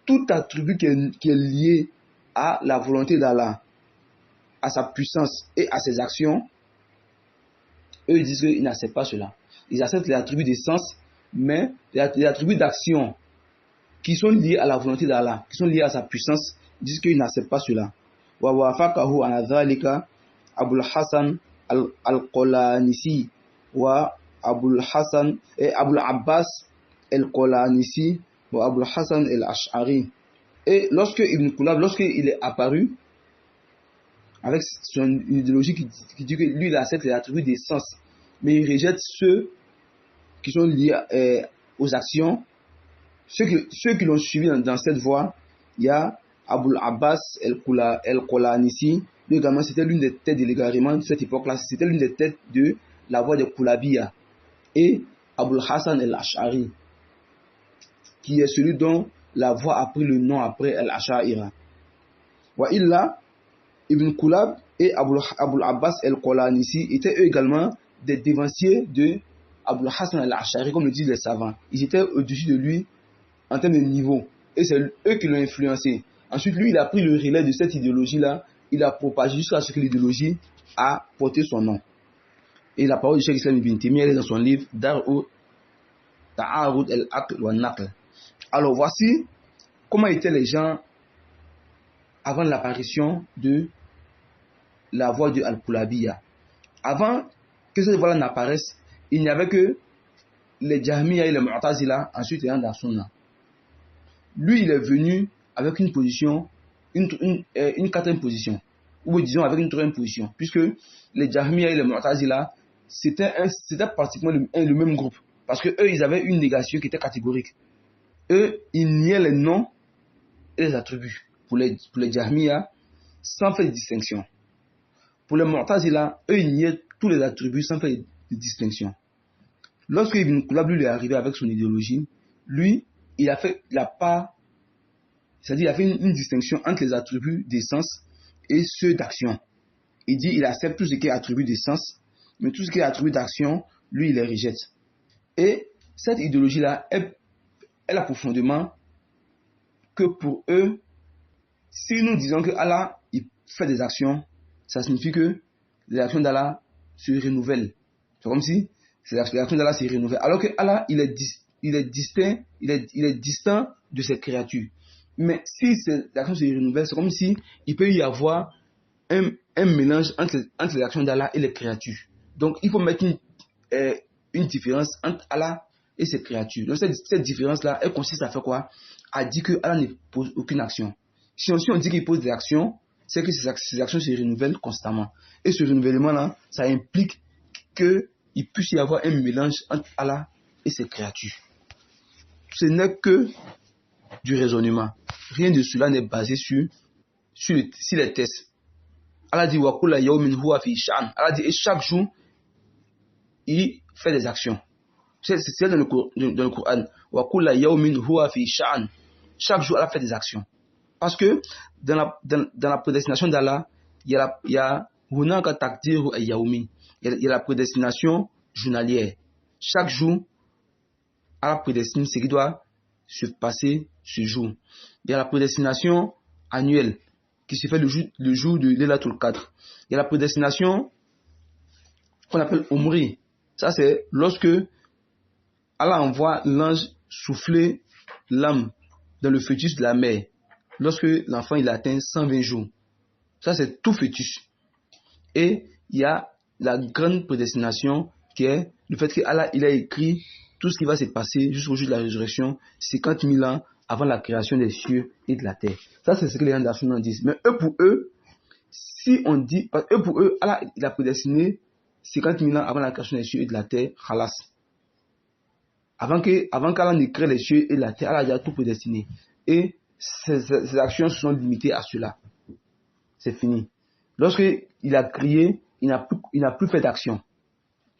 Speaker 1: tout attribut qui est lié à la volonté d'Allah, à sa puissance et à ses actions, eux ils disent qu'ils n'acceptent pas cela. Ils acceptent les attributs d'essence, mais les attributs d'action qui sont liés à la volonté d'Allah, qui sont liés à sa puissance, ils disent qu'ils n'acceptent pas cela. ووافقه على ذلك أبو الحسن القلانسي وأبو الحسن أبو العباس القلانسي وأبو الحسن الأشعري. Et lorsque Ibn Kulab, lorsqu'il est apparu avec son idéologie qui dit que lui il accepte les attributs d'essence, mais il rejette ceux qui sont liés aux actions, ceux qui l'ont suivi dans cette voie, il y a Abul Abbas el-Qolanisi, lui également c'était l'une des têtes de l'égarement de cette époque-là, c'était l'une des têtes de la voie de Kulabiya, et Abul Hassan el-Ash'ari, qui est celui dont la voie a pris le nom après el-Ash'aira. Wa illa Ibn Kulab et Abul Abbas el-Qolanisi étaient eux également des dévanciers de Abul Hassan el-Ash'ari, comme le disent les savants. Ils étaient au-dessus de lui en termes de niveau. Et c'est eux qui l'ont influencé. Ensuite, lui, il a pris le relais de cette idéologie-là. Il a propagé jusqu'à ce que l'idéologie a porté son nom. Et la parole du Cheikh Islam Ibn Taymiyyah est dans son livre Dar'u Ta'arud al-Aql wa Naql. Alors, voici comment étaient les gens avant l'apparition de la voie de Al-Kulabiya. Avant que cette voie-là n'apparaisse, il n'y avait que les Jahmiya et les Mu'tazila, ensuite les gens de la Sunna. Lui, il est venu avec une position, une quatrième position, ou disons avec une troisième position, puisque les Jahmiya et les Mu'tazila, c'était pratiquement le même groupe, parce que eux, ils avaient une négation qui était catégorique. Eux, ils niaient les noms et les attributs pour les Jahmiya sans faire de distinction. Pour les Mu'tazila, eux, ils niaient tous les attributs sans faire de distinction. Lorsque Ibn Kulab lui est arrivé avec son idéologie, lui, il a fait une distinction entre les attributs d'essence et ceux d'action. Il dit il accepte tout ce qui est attribut d'essence, mais tout ce qui est attribut d'action, lui, il les rejette. Et cette idéologie-là, elle a pour fondement que pour eux, si nous disons que Allah il fait des actions, ça signifie que les actions d'Allah se renouvellent. C'est comme si les actions d'Allah se renouvellent. Alors que Allah, il est distinct de ses créatures. Mais si ces actions se renouvellent, c'est comme si il peut y avoir un mélange entre les actions d'Allah et les créatures. Donc il faut mettre une différence entre Allah et ses créatures. Donc cette différence-là, elle consiste à faire quoi? À dire que Allah ne pose aucune action. Si on dit qu'il pose des actions, c'est que ces actions se renouvellent constamment. Et ce renouvellement-là, ça implique qu'il puisse y avoir un mélange entre Allah et ses créatures. Ce n'est que du raisonnement. Rien de cela n'est basé sur les tests. Allah dit Allah dit et chaque jour il fait des actions. C'est dans le Coran. Chaque jour Allah fait des actions. Parce que dans la prédestination d'Allah, il y a la prédestination journalière. Chaque jour, Allah prédestine ce qui doit se passer ce jour. Il y a la prédestination annuelle qui se fait le jour de Laylatul Qadr. Il y a la prédestination qu'on appelle Umri. Ça, c'est lorsque Allah envoie l'ange souffler l'âme dans le fœtus de la mère. Lorsque l'enfant il atteint 120 jours. Ça, c'est tout fœtus. Et il y a la grande prédestination qui est le fait qu'Allah il a écrit tout ce qui va se passer jusqu'au jour de la résurrection 50 000 ans avant la création des cieux et de la terre. Ça, c'est ce que les gens de la Sunna disent. Mais pour eux, si on dit, pour eux, Allah il a prédestiné 50 000 ans avant la création des cieux et de la terre, khalas. Avant qu'Allah ne crée les cieux et la terre, Allah a déjà tout prédestiné. Et ces actions sont limitées à cela. C'est fini. Lorsqu'il a créé, il n'a plus fait d'action.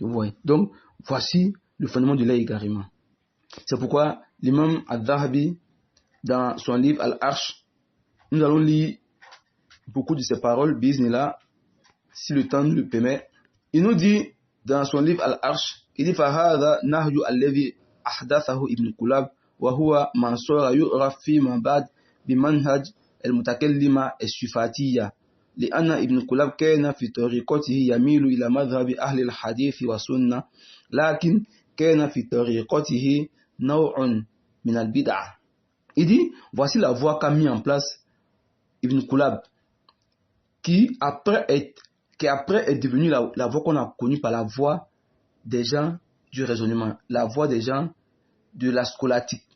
Speaker 1: Donc, voici le fondement de l'égarement. C'est pourquoi l'imam Al-Dhahabi, dans son livre Al-Arsh, nous allons lire beaucoup de ses paroles, biznillah, si le temps nous le permet. Il nous dit, dans son livre Al-Arsh, il dit « Fahada nahyu alladhi ahdathahu ibn Kulab, wa huwa man sara yu'raf fi ma ba'd bimanhaj al-mutakallima as-sifatiyya. لأن ابن كلاب كان في طريقته يميل إلى مذهب أهل الحديث والسنة لكن كان في طريقته نوع من البدع. Il dit, voici la voie qu'a mis en place Ibn Kulab, qui après est devenue la voie qu'on a connue par la voie des gens du raisonnement, la voie des gens de la scolastique.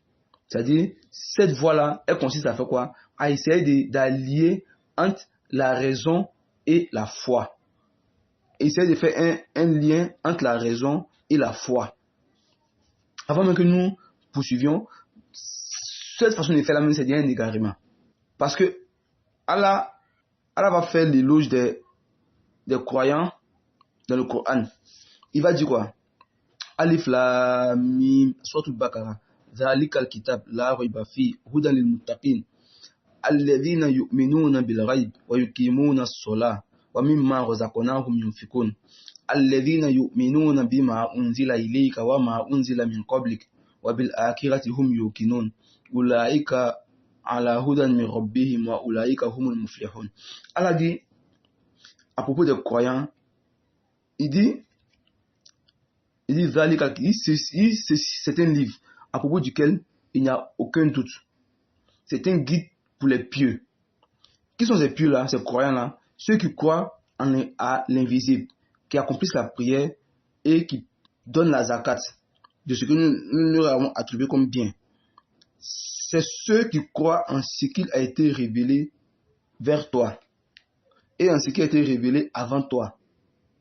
Speaker 1: C'est-à-dire, cette voie-là, elle consiste à faire quoi? À essayer d'allier entre la raison et la foi. Essayer de faire un lien entre la raison et la foi. Avant même que nous poursuivions, cette façon de faire la même, c'est un égarement. Parce que Allah va faire l'éloge des croyants dans le Coran. Il va dire quoi? Alif Lam Mim, Suratul Baqarah. Zalikal kitab la rayba fi hudan lil muttaqin. الذين يؤمنون بالغيب ويقيمون الصلاة ومما رزقناهم ينفقون الذين يؤمنون بما أنزل إليك وما أنزل من قبلك وبالآخرة هم يوقنون أولئك على هدى من ربهم وأولئك هم المفلحون. Allah dit à propos des croyants, il dit c'est un livre à propos duquel il n'y a aucun doute. C'est un guide pour les pieux. Qui sont ces pieux-là, ces croyants-là? Ceux qui croient à l'invisible, qui accomplissent la prière et qui donnent la zakat de ce que nous leur avons attribué comme bien. C'est ceux qui croient en ce qu'il a été révélé vers toi et en ce qui a été révélé avant toi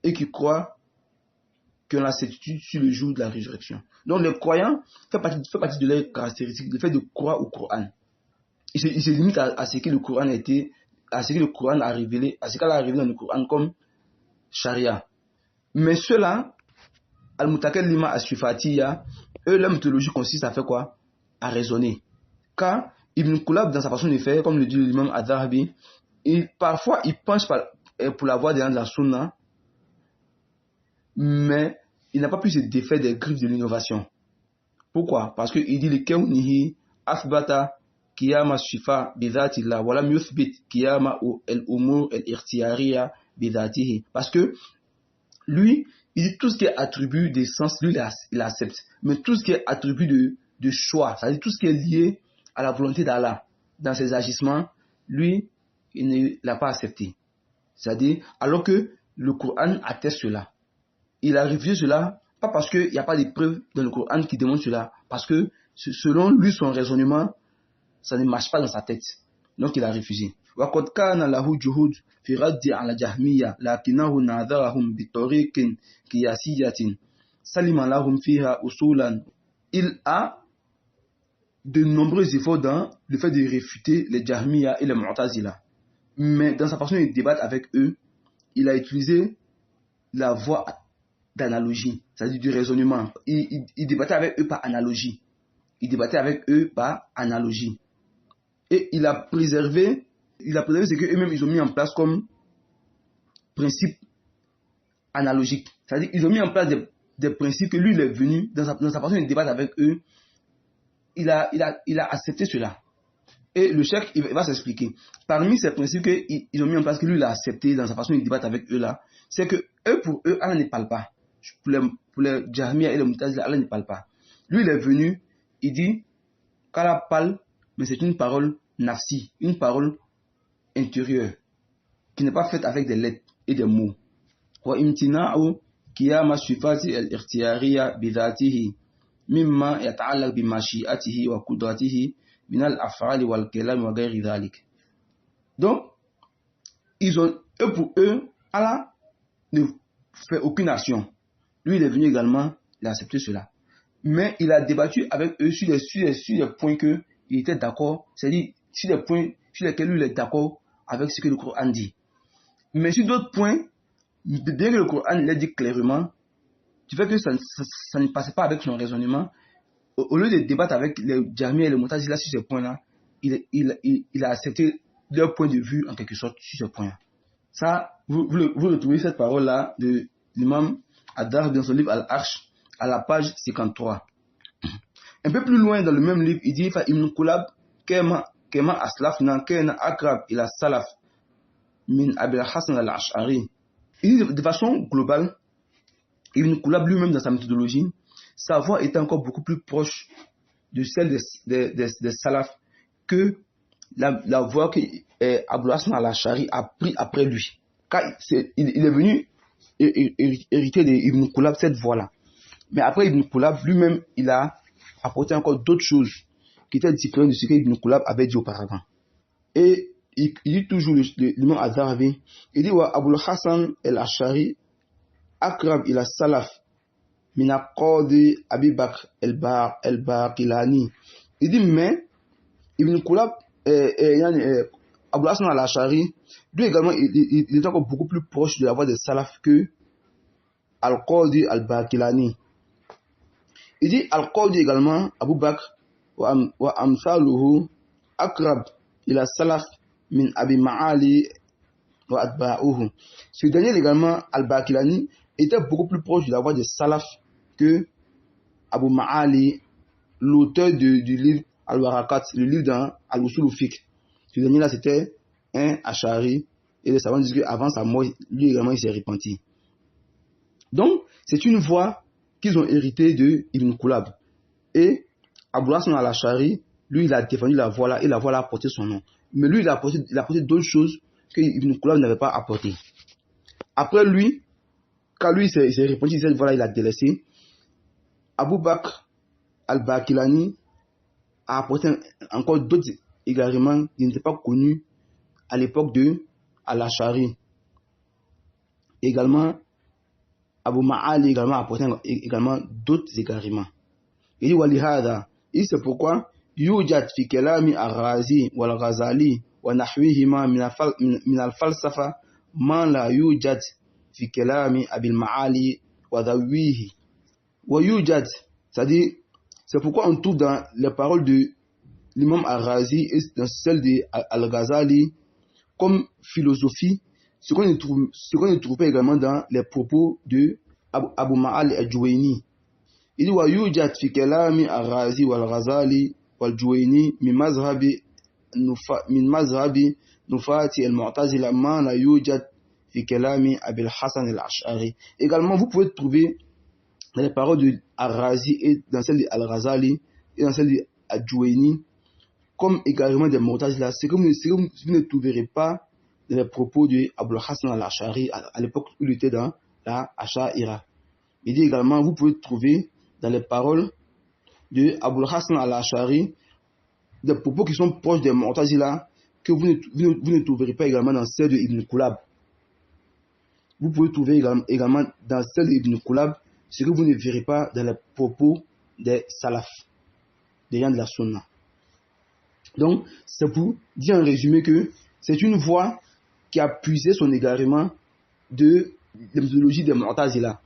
Speaker 1: et qui croient qu'on a la certitude sur le jour de la résurrection. Donc les croyants fait partie de leurs caractéristiques, le fait de croire au Coran. Il se limite à ce que le Coran a révélé, à ce qu'elle a révélé dans le Coran comme charia. Mais ceux-là, al-mutakallima as-sifatiyya, eux, leur méthodologie consiste à faire quoi? À raisonner. Car Ibn Kulab, dans sa façon de faire, comme le dit l'imam Al-Dhahabi, parfois il penche pour la voie de la sunna, mais il n'a pas pu se défaire des griffes de l'innovation. Pourquoi? Parce qu'il dit le kawnihi asbata Kiyama shifa bidhatillah wala yuthbit kiyama al-umur al-ikhtiyariya bidhatihi. Parce que lui, il dit tout ce qui est attribut de sens, lui il accepte. Mais tout ce qui est attribut de choix, c'est-à-dire tout ce qui est lié à la volonté d'Allah dans ses agissements, lui, il ne l'a pas accepté. C'est-à-dire, alors que le Coran atteste cela. Il a révisé cela, pas parce qu'il n'y a pas de preuves dans le Coran qui démontrent cela, parce que selon lui, son raisonnement, ça ne marche pas dans sa tête. Donc il a refusé. وقد كان له جهود في رد على جهمية لكنه ناظرهم بطريق قياسية سلم لهم فيها أصولا. Il a de nombreux efforts dans le fait de réfuter les Jahmiya et les Mu'tazila. Mais dans sa façon de débattre avec eux, il a utilisé la voie d'analogie, c'est-à-dire du raisonnement. Il débattait avec eux par analogie. Et il a préservé ce qu'eux-mêmes ils ont mis en place comme principe analogique. C'est-à-dire qu'ils ont mis en place des principes que lui il est venu, dans sa façon de débattre avec eux, il a accepté cela. Et le cheikh il va s'expliquer. Parmi ces principes qu'ils ont mis en place, que lui il a accepté dans sa façon de débattre avec eux là, c'est que pour eux, Allah ne parle pas. Pour les Jahmiya et les Mu'tazila, Allah ne parle pas. Lui il est venu, il dit qu'Allah parle, mais c'est une parole nafsi, une parole intérieure, qui n'est pas faite avec des lettres et des mots. Wa imtina'u qiyama sifati al-ikhtiyariya bi dhatihi mimma yata'allaq bi mashi'atihi wa qudratihi min al-af'ali wal kalam wa ghayri dhalik. Donc pour eux, Allah ne fait aucune action. Lui il est venu également, il a accepté cela. Mais il a débattu avec eux sur les points que il était d'accord, c'est-à-dire sur les points sur lesquels lui il est d'accord avec ce que le Coran dit. Mais sur d'autres points, bien que le Coran l'a dit clairement, du fait que ça ne passait pas avec son raisonnement, au lieu de débattre avec les Jahmiya et les Mu'tazila sur ces points-là, il a accepté leur point de vue en quelque sorte sur ce point. Ça, vous retrouvez cette parole-là de l'imam Ad-Dar dans son livre Al-Arsh à la page 53. Un peu plus loin dans le même livre, il dit fa ibn Kulab kema aslafna kana akrab ila salaf min Abil Hassan al-Ash'ari. Il dit de façon globale, Ibn Kulab lui-même dans sa méthodologie, sa voix était encore beaucoup plus proche de celle des salaf que la voix que Abul Hassan al-Ash'ari a pris après lui. Car il est venu hériter d'Ibn Kulab cette voix-là. Mais après Ibn Kulab lui-même, il a apporté encore d'autres choses qui étaient différentes de ce qu'Ibn Kulab avait dit auparavant. Et il dit toujours l'imam Az-Zahabi, il dit wa Abul Hassan al-Ash'ari akrab ila salaf min aqadi Abi Bakr al-Baqilani. Il dit mais Ibn Kulab Abul Hassan al-Ash'ari lui également il est encore beaucoup plus proche de la voix des salaf que Al-Qadi al-Baqilani. Il dit Al-Qadi également Abu Bakr wa amsaluhu akrab ila salaf min Abi Ma'ali wa atba'uhu. Ce dernier également al-Baqilani était beaucoup plus proche de la voix des salaf que Abu Ma'ali, l'auteur du livre Al-Warakat, le livre dans Al-Usul al-Fiqh. Ce dernier là c'était un Ash'ari et les savants disent qu'avant sa mort lui également il s'est repenti. Donc c'est une voix qu'ils ont hérité de Ibn Kulab. Et Abul Hassan al-Ash'ari, lui, il a défendu la voie là, et la voie là a porté son nom. Mais lui, il a apporté d'autres choses que Ibn Kulab n'avait pas apporté. Après lui, quand lui s'est repenti cette voie là, il a délaissé. Abu Bakr al-Baqilani a apporté encore d'autres égarements qui n'étaient pas connus à l'époque de al-Ash'ari. Également, Abu Ma'ali également a apporté également d'autres égarements. Il dit walihada, et c'est pourquoi yujad fi kalami al-Razi wal-Ghazali wa nahwihima min al-falsafa ma la yujad fi kalami Abil Ma'ali wa dhawihi. Wa yujad, c'est-à-dire c'est pourquoi on trouve dans les paroles de l'imam al-Razi et dans celles de al-Ghazali comme philosophie ce qu'on ne trouve pas également dans les propos de Abu Ma'al al-Juwayni. Il dit wa yujad fi kalami al-Razi wal-Ghazali wal-Juwayni min mazhabi nufati al-Mu'tazila ma la yujad fi kalami Abil Hassan al-Ash'ari. Également vous pouvez trouver dans les paroles de al-Razi et dans celles de al-Ghazali et dans celles de al-Juwayni comme également des Mu'tazila, c'est que vous ne trouverez pas les propos de Abul Hassan al-Ash'ari à l'époque où il était dans la Ash'ira. Il dit également, vous pouvez trouver dans les paroles de Abul Hassan al-Ash'ari des propos qui sont proches des Mu'tazila que vous ne trouverez pas également dans celle de Ibn Kulab. Vous pouvez trouver également dans celle de Ibn Kulab ce que vous ne verrez pas dans les propos des salaf, des gens de la sunna. Donc, c'est pour dire en résumé que c'est une voie qui a puisé son égarement de la méthodologie des Mu'tazila.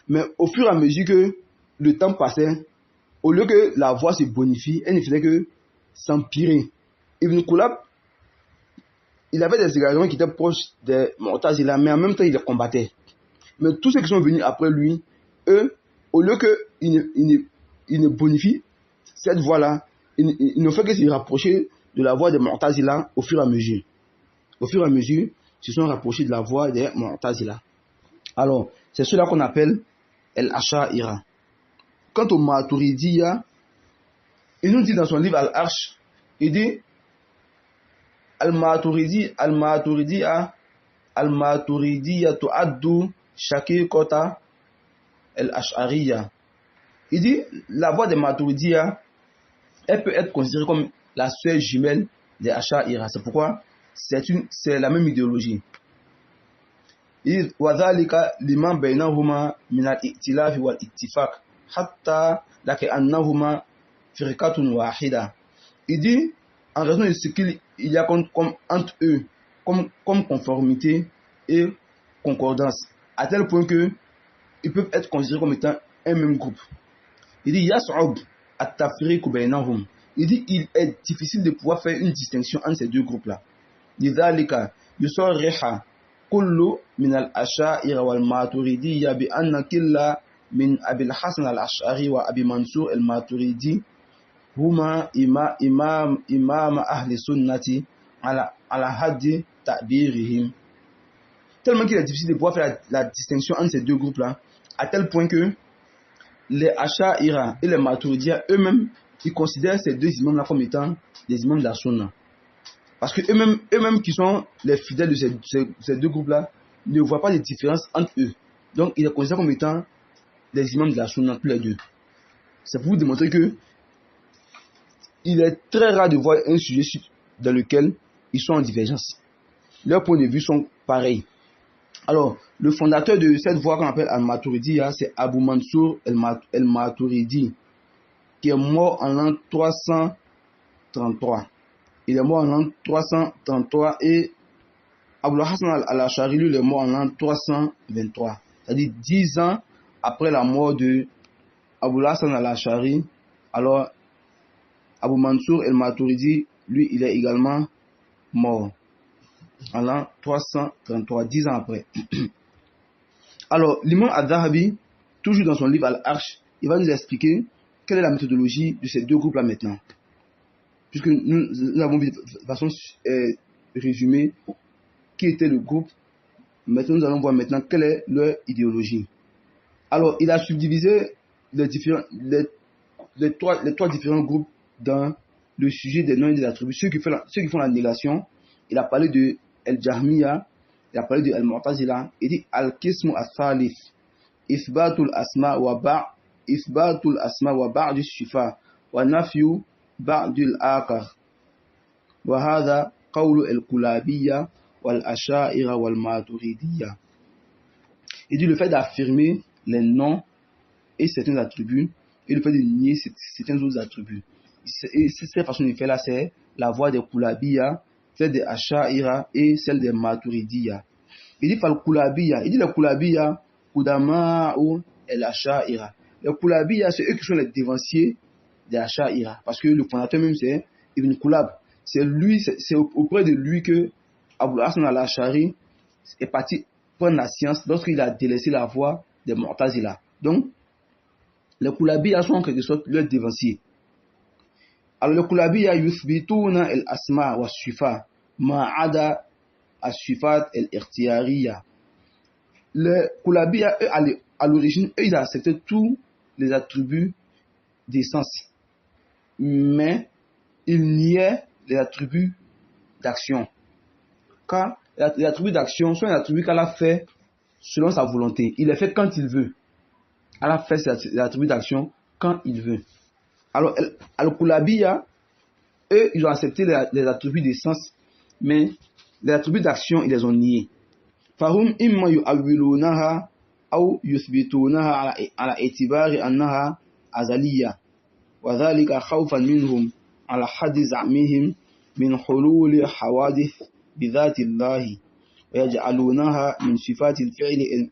Speaker 1: Mais au fur et à mesure que le temps passait, au lieu que la voie se bonifie, elle ne faisait que s'empirer. Ibn Kulab, il avait des égarements qui étaient proches des Mu'tazila, mais en même temps, il les combattait. Mais tous ceux qui sont venus après lui, eux, au lieu qu'ils ne bonifient cette voie-là, ils ne font que se rapprocher de la voie des Mu'tazila au fur et à mesure. Au fur et à mesure, ils se sont rapprochés de la voie des Mu'tazila. Alors, c'est cela qu'on appelle Al-Asha'ira. Quant au Maturidiyya, il nous dit dans son livre Al-Arsh, il dit Al-Maturidiyya tu'addu shaqiqata al-Ash'ariyya. Il dit la voie des Maturidiyya, elle peut être considérée comme la sœur jumelle des Asha'ira. C'est pourquoi c'est la même idéologie. Il dit وَذَلِكَ لِمَنْ بَيْنَهُمَا مِنَ الْإِئْتِلَافِ وَالْإِتِّفَاقِ حَتَّى لَكَأَنَّهُمَا فِرْقَةٌ وَاحِدَةٌ. Il dit en raison de ce qu'il y a comme entre eux, comme conformité et concordance, à tel point que ils peuvent être considérés comme étant un même groupe. Il dit يَصْعُبُ التَّفْرِيقُ بَيْنَهُمْ. Il dit il est difficile de pouvoir faire une distinction entre ces deux groupes-là. لذلك يصرح كل من الأشاعرة والماتريدية بأن كلا من أبي الحسن الأشعري وأبي منصور الماتريدي هما إمام أهل السنة على حد تعبيرهم. Tellement qu'il est difficile de pouvoir faire la distinction entre ces deux groupes-là, à tel point que les Asha'ira et les Maturidiyya eux-mêmes, ils considèrent ces deux imams-là comme étant des imams de la sunna. Parce que eux-mêmes qui sont les fidèles de ces deux groupes-là ne voient pas de différence entre eux. Donc, ils les considèrent comme étant des imams de la sunna, tous les deux. C'est pour vous démontrer que il est très rare de voir un sujet dans lequel ils sont en divergence. Leurs points de vue sont pareils. Alors, le fondateur de cette voie qu'on appelle Al-Maturidiyya, c'est Abu Mansour Al-Maturidi, qui est mort en l'an 333. Il est mort en l'an 333 et Abul Hassan al-Ash'ari, lui, il est mort en l'an 323. C'est-à-dire 10 ans après la mort de Abul Hassan al-Ash'ari. Alors, Abu Mansour al-Maturidi, lui, il est également mort en l'an 333, 10 ans après. Alors, l'imam al-Zahabi, toujours dans son livre Al-Arsh, il va nous expliquer quelle est la méthodologie de ces deux groupes-là maintenant. Puisque nous avons vu de façon résumée qui était le groupe, maintenant nous allons voir maintenant quelle est leur idéologie. Alors, il a subdivisé les trois différents groupes dans le sujet des noms et des attributs. Ceux qui font la négation, il a parlé de Al-Jahmiya, il a parlé de Al-Mu'tazila, il dit Al-Qismu As-Salif, Isbatul Asma wa Ba'd Shifa, wa Nafyu بعد الآخر وهذا قول الكلابية والأشاعرة والماتريدية. Il dit le fait d'affirmer les noms et certains attributs et le fait de nier certains autres attributs. Et cette façon de faire là, c'est la voie des Kulabiya, celle des Asha'ira et celle des Maturidiyya. Il dit fal Kulabiya, il dit les Kulabiya Kudama ou el Asha'ira. Les Kulabiya, c'est eux qui sont les dévanciers des Asha'ira, parce que le fondateur même c'est Ibn Kulab. C'est auprès de lui que Abu Hassan al-Ash'ari est parti prendre la science lorsqu'il a délaissé la voie des Mu'tazila. Donc, les Kulabiya sont en quelque sorte leurs dévanciers. Alors, les Kulabiya yuthbituna al-asma wa shifa ma'ada as-shifat al-ikhtiyariya. Les Kulabiya, à l'origine, eux, ils acceptaient tous les attributs d'essence, mais il niait les attributs d'action. Car les attributs d'action sont les attributs qu'Allah a fait selon sa volonté. Il les fait quand il veut. Allah fait les attributs d'action quand il veut. Alors, Al-Kulabiya, eux, ils ont accepté les attributs d'essence, mais les attributs d'action, ils les ont niés. فهم إما يؤولونها أو يثبتونها على اعتبار أنها أزلية وذلك خوفا منهم على حد زعمهم من حلول حوادث بذات الله ويجعلونها من صفات الفعل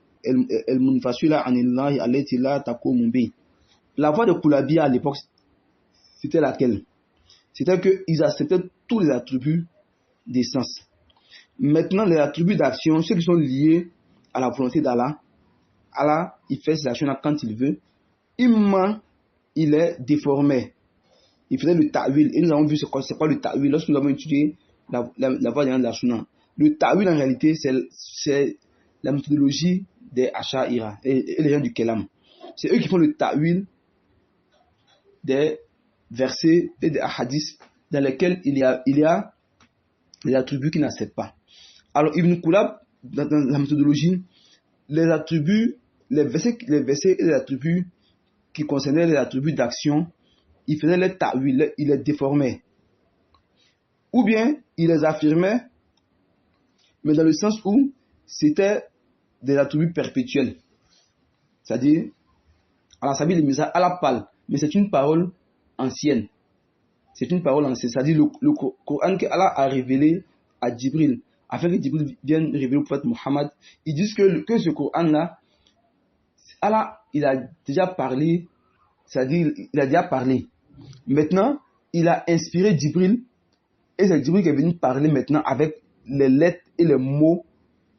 Speaker 1: المنفصلة عن الله التي لا تقوم به. La voie de Koulabia à l'époque, c'était laquelle? C'était qu'ils acceptaient tous les attributs d'essence. Maintenant, les attributs d'action, ceux qui sont liés à la volonté d'Allah, Allah, il fait ses actions quand il veut. Imma, il est déformé. Il faisait le ta'wil. Et nous avons vu c'est quoi le ta'wil lorsque nous avons étudié la voie de la sunna. Le ta'wil, en réalité, c'est la méthodologie des Asha'ira et les gens du Kelam. C'est eux qui font le ta'wil des versets et des hadiths dans lesquels il y a les attributs qu'ils n'acceptent pas. Alors, Ibn Kulab, dans la méthodologie, les attributs, les versets et les attributs qui concernaient les attributs d'action, il faisait les ta'wil, il les déformait. Ou bien, il les affirmait, mais dans le sens où c'était des attributs perpétuels. C'est-à-dire, Allah Sabi le Misa, Allah parle, mais c'est une parole ancienne. C'est une parole ancienne. C'est-à-dire, le Coran qu'Allah a révélé à Djibril, afin que Djibril vienne révéler au prophète Mohammed, ils disent que ce Coran-là, Allah, il a déjà parlé, c'est-à-dire, il a déjà parlé. Maintenant, il a inspiré Djibril, et c'est Djibril qui est venu parler maintenant avec les lettres et les mots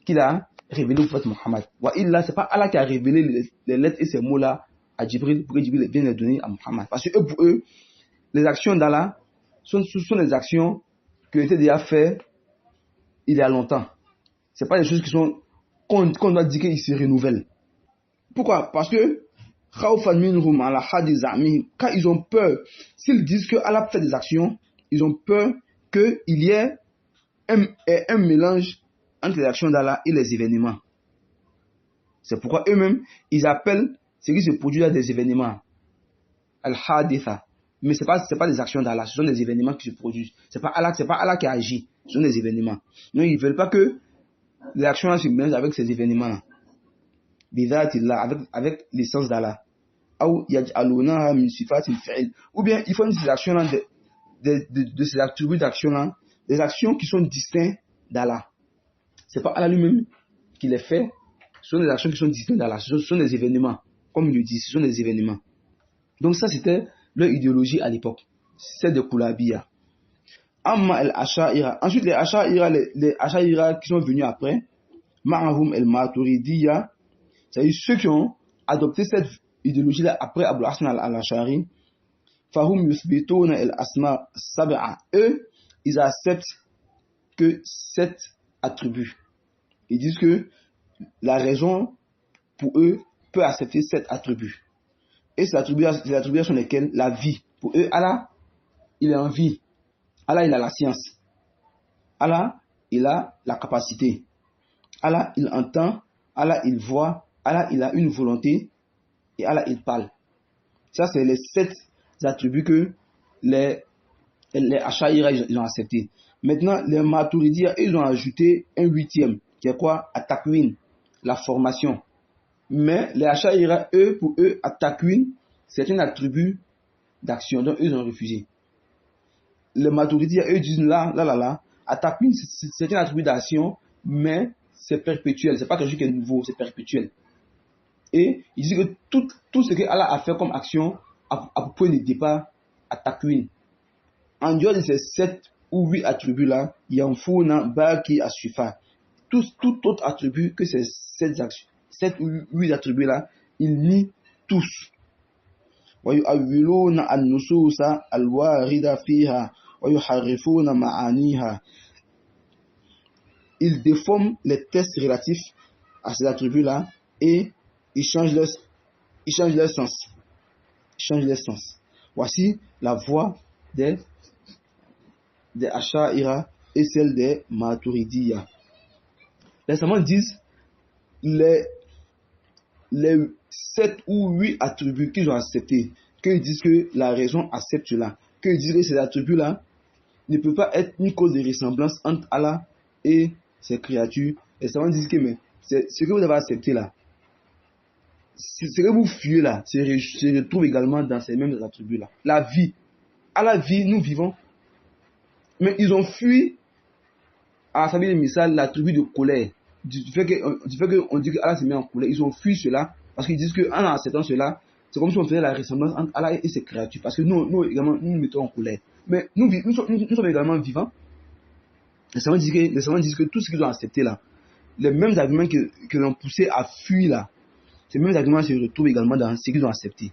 Speaker 1: qu'il a révélés au prophète Mohammed. Ce n'est pas Allah qui a révélé les lettres et ces mots-là à Djibril, pour que Djibril vienne les donner à Mohammed. Parce que pour eux, les actions d'Allah sont des actions qui ont été déjà faites il y a longtemps. Ce n'est pas des choses qu'on doit dire qu'ils se renouvellent. Pourquoi? Parce que quand ils ont peur, s'ils disent que Allah fait des actions, ils ont peur qu'il y ait un mélange entre les actions d'Allah et les événements. C'est pourquoi eux-mêmes, ils appellent ce qui se produit là des événements. Al-Haditha. Mais ce n'est pas des actions d'Allah, ce sont des événements qui se produisent. Ce n'est pas Allah qui agit, ce sont des événements. Non, ils ne veulent pas que les actions se mélangent avec ces événements-là. Avec l'essence d'Allah. Ou bien ils font ces actions-là de ces attributs d'action-là, des actions qui sont distinctes d'Allah. Ce n'est pas Allah lui-même qui les fait, ce sont des actions qui sont distinctes d'Allah, ce sont des événements. Comme il le dit, ce sont des événements. Donc ça, c'était leur idéologie à l'époque. C'est de Koulabia. Amma al-Asha'ira. Ensuite, les Asha'ira qui sont venus après, Ma'ahum al-Maturidiyya, c'est-à-dire ceux qui ont adopté cette idéologie-là après Abu Hassan al-Ash'ari, Fahum yuthbituna al-asma sab'a. Eux, ils acceptent que 7 attributs. Ils disent que la raison pour eux peut accepter 7 attributs. Et ces attributs sont lesquels? La vie. Pour eux, Allah, il est en vie. Allah, il a la science. Allah, il a la capacité. Allah, il entend. Allah, il voit. Allah, il a une volonté. Et Allah, il parle. Ça, c'est les 7 attributs que les Asha'ira, ils ont acceptés. Maintenant, les Maturidiya, ils ont ajouté un 8e, qui est quoi? At-Takwin, la formation. Mais les Asha'ira, pour eux, At-Takwin, c'est un attribut d'action, donc eux ont refusé. Les Maturidiya, eux disent là, At-Takwin, c'est un attribut d'action, mais c'est perpétuel, c'est pas quelque chose qui est nouveau, c'est perpétuel. Et ils disent que tout ce que Allah a fait comme action a point de départ à Takwin. En dehors de ces 7 ou 8 attributs-là, il y a un fourna baki asufa. Tout autre attribut que ces 7 ou 8 attributs-là, ils nient tous. وَيُؤَوِّلُونَ النُّصُوصَ الْوَارِدَ فِيهَا وَيُحَرِّفُونَ مَعَانِيهَا. Ils déforment les textes relatifs à ces attributs-là et ils changent leur sens. Voici la voix des Asha'ira et celle des Maturidiya. Les savants disent les 7 ou 8 attributs qu'ils ont acceptés, qu'ils disent que la raison accepte cela, qu'ils disent que ces attributs-là, ne peut pas être une cause de ressemblance entre Allah et ses créatures. Et ça, on dit que mais c'est ce que vous avez accepté là, ce que vous fuyez là, se retrouve également dans ces mêmes attributs là. La vie, à la vie, nous vivons, mais ils ont fui à Sabi de Missal l'attribut de colère. Du fait qu'on dit que Allah se met en colère, ils ont fui cela parce qu'ils disent qu'en acceptant cela, c'est comme si on faisait la ressemblance entre Allah et ses créatures. Parce que nous également, nous mettons en colère. Mais nous sommes également vivants. Les savants disent que tout ce qu'ils ont accepté là, les mêmes arguments que l'ont poussé à fuir là, ces mêmes arguments se retrouvent également dans ce qu'ils ont accepté.